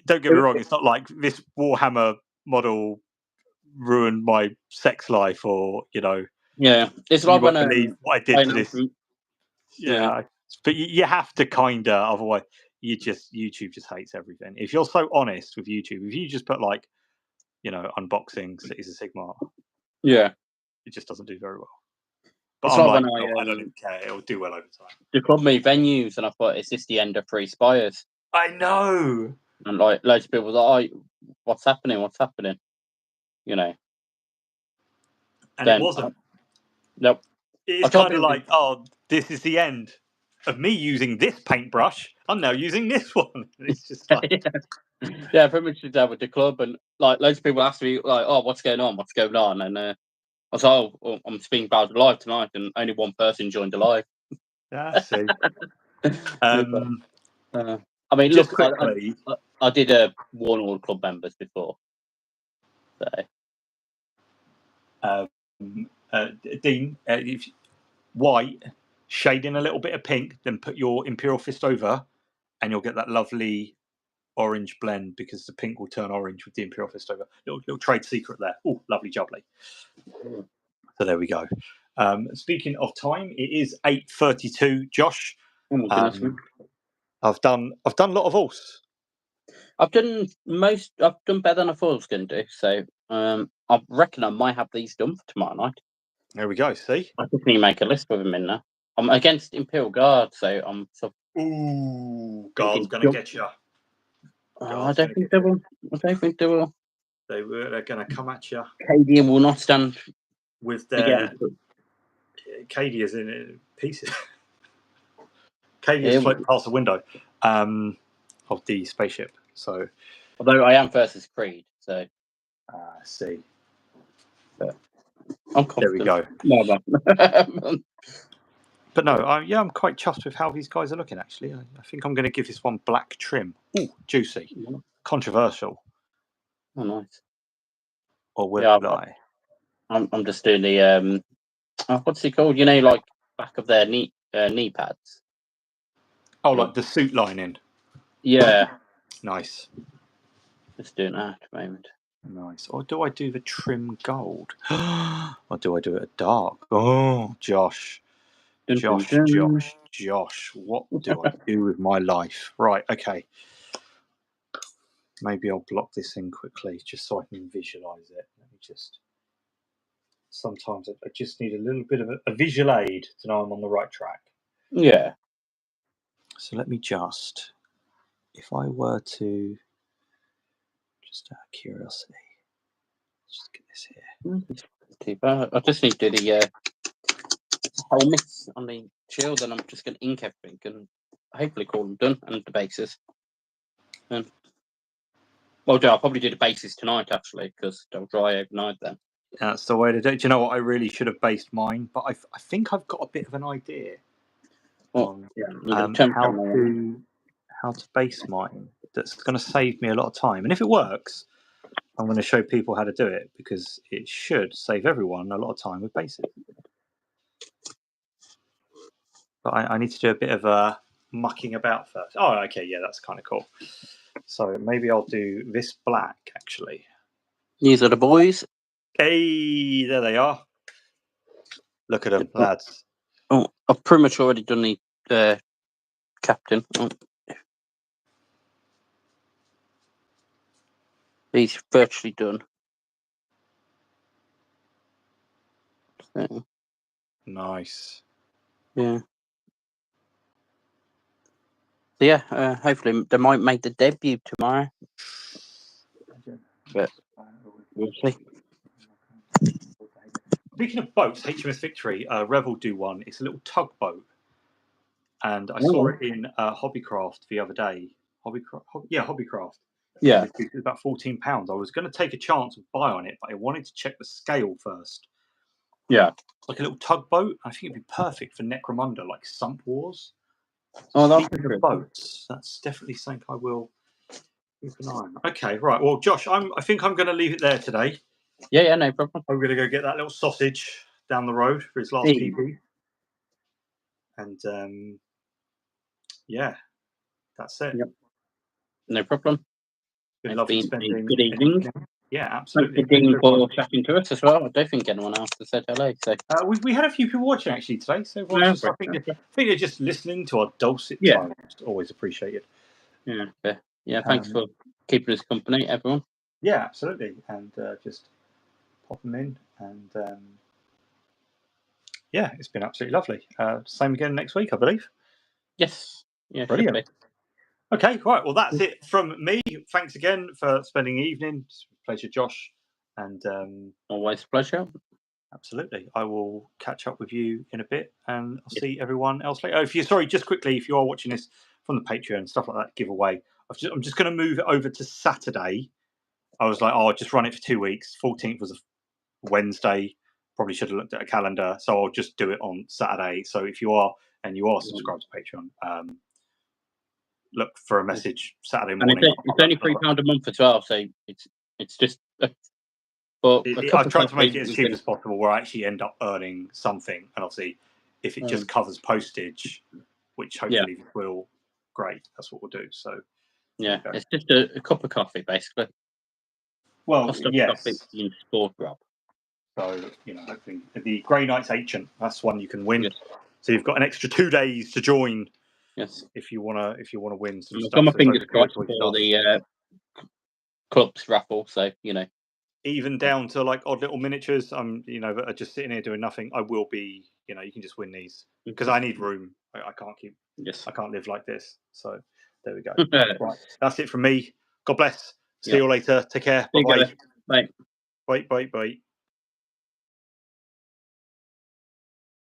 don't get me wrong, it's not like this Warhammer model ruined my sex life, or Yeah, it's like when believe what I did to this. Yeah, but you have to kind of, otherwise YouTube just hates everything. If you're so honest with YouTube, if you just put like, unboxing Cities of Sigmar, it just doesn't do very well. But it's I'm like like, when I don't even care. It'll do well over time. The club me venues, and I thought, is this the end of Free Spires? I know. And like loads of people were like, oh, what's happening? What's happening? And then, it wasn't. Nope. It's kind of like, oh, this is the end of me using this paintbrush. I'm now using this one. It's just like, yeah, pretty much did that with the club, and like loads of people asked me like, oh, what's going on? What's going on? And I was like, oh, I'm speaking about the live tonight, and only one person joined the live. Yeah, see. I mean, just look, quickly, I did warn all club members before. So. Dean, if white, shade in a little bit of pink, then put your Imperial Fist over, and you'll get that lovely orange blend, because the pink will turn orange with the Imperial Fist over. Little trade secret there. Oh, lovely jubbly. So there we go. Speaking of time, it is 8:32. Josh, I've done a lot of Ulls. I've done better than I thought I was going to do. So I reckon I might have these done for tomorrow night. There we go. See, I just need to make a list with them in there. I'm against Imperial Guard, so I'm. Ooh, Guard's going to get you. I don't think they will. They're going to come at you. Cadian will not stand with their. Cadia's in pieces. Cadia's floating past the window of the spaceship. So, although I am versus Creed, so see. But I'm confident. There we go. But no, I'm quite chuffed with how these guys are looking, actually. I think I'm going to give this one black trim. Ooh, juicy. Controversial. Oh, nice. Or will I? I'm just doing the, what's it called? Like back of their knee pads. Oh, like the suit lining? Yeah. Nice. Just doing that at the moment. Nice. Or do I do the trim gold? Or do I do it dark? Oh, Josh. Josh, what do I do with my life? Right, okay. Maybe I'll block this in quickly just so I can visualize it. Let me just. Sometimes I just need a little bit of a visual aid to know I'm on the right track. Yeah. So let me just. If I were to. Just out of curiosity. Let's just get this here. I just need to do the helmets on the shield, and I'm just going to ink everything and hopefully call them done, and the bases. I'll probably do the bases tonight, actually, because they'll dry overnight then. That's the way to do it. Do you know what? I really should have based mine, but I think I've got a bit of an idea on how to base mine that's going to save me a lot of time. And if it works, I'm going to show people how to do it, because it should save everyone a lot of time with bases. But I need to do a bit of mucking about first. Oh, okay, yeah, that's kind of cool. So maybe I'll do this black, actually. These are the boys. Hey, there they are. Look at them, lads. Oh, I've pretty much already done the captain. Oh. He's virtually done. So. Nice. Yeah. So yeah, hopefully they might make the debut tomorrow. But we'll see. Speaking of boats, HMS Victory, Revel do one. It's a little tugboat, and I saw it in Hobbycraft the other day. Hobbycraft. Yeah, it was about £14. I was going to take a chance and buy on it, but I wanted to check the scale first. Yeah, like a little tugboat. I think it'd be perfect for Necromunda, like Sump Wars. Oh, Speaking of boats, that's definitely something I will Keep an eye on. Okay, right. Well, Josh, I think I'm going to leave it there today. Yeah, no problem. I'm going to go get that little sausage down the road for his last TP. And yeah, that's it. Yep. No problem. Been lovely spending. Good evening. Yeah, absolutely. Thanks again for chatting to us as well. I don't think anyone else has said hello. So we had a few people watching actually today. So I think they're just listening to our dulcet tones. Always appreciated. Yeah. Thanks for keeping us company, everyone. Yeah, absolutely. And just pop them in, and yeah, it's been absolutely lovely. Same again next week, I believe. Yes. Yeah. Brilliant. Okay, right. Well, that's it from me. Thanks again for spending the evening. It's a pleasure, Josh. And always a pleasure. Absolutely. I will catch up with you in a bit, and I'll see everyone else later. Just quickly, if you are watching this from the Patreon and stuff like that, giveaway, I'm just going to move it over to Saturday. I was like, I'll just run it for 2 weeks. 14th was a Wednesday. Probably should have looked at a calendar. So I'll just do it on Saturday. So if you are subscribed to Patreon, look for a message Saturday morning. And it's only £3 a month as well. So it's just. I've tried to make it as cheap as possible, where I actually end up earning something. And obviously, if it just covers postage, which hopefully will, great. That's what we'll do. So yeah, it's just a cup of coffee, basically. Well, yes. Coffee in Sport Grub. So hopefully the Grey Knights Ancient. That's one you can win. Yes. So you've got an extra 2 days to join. Yes. If you wanna win some stuff. I've got my fingers crossed for the clubs raffle. So even down to like odd little miniatures. That are just sitting here doing nothing. I will be. You can just win these because I need room. I can't keep. Yes. I can't live like this. So there we go. Right. That's it from me. God bless. See you later. Take care. Bye-bye. Bye. Bye.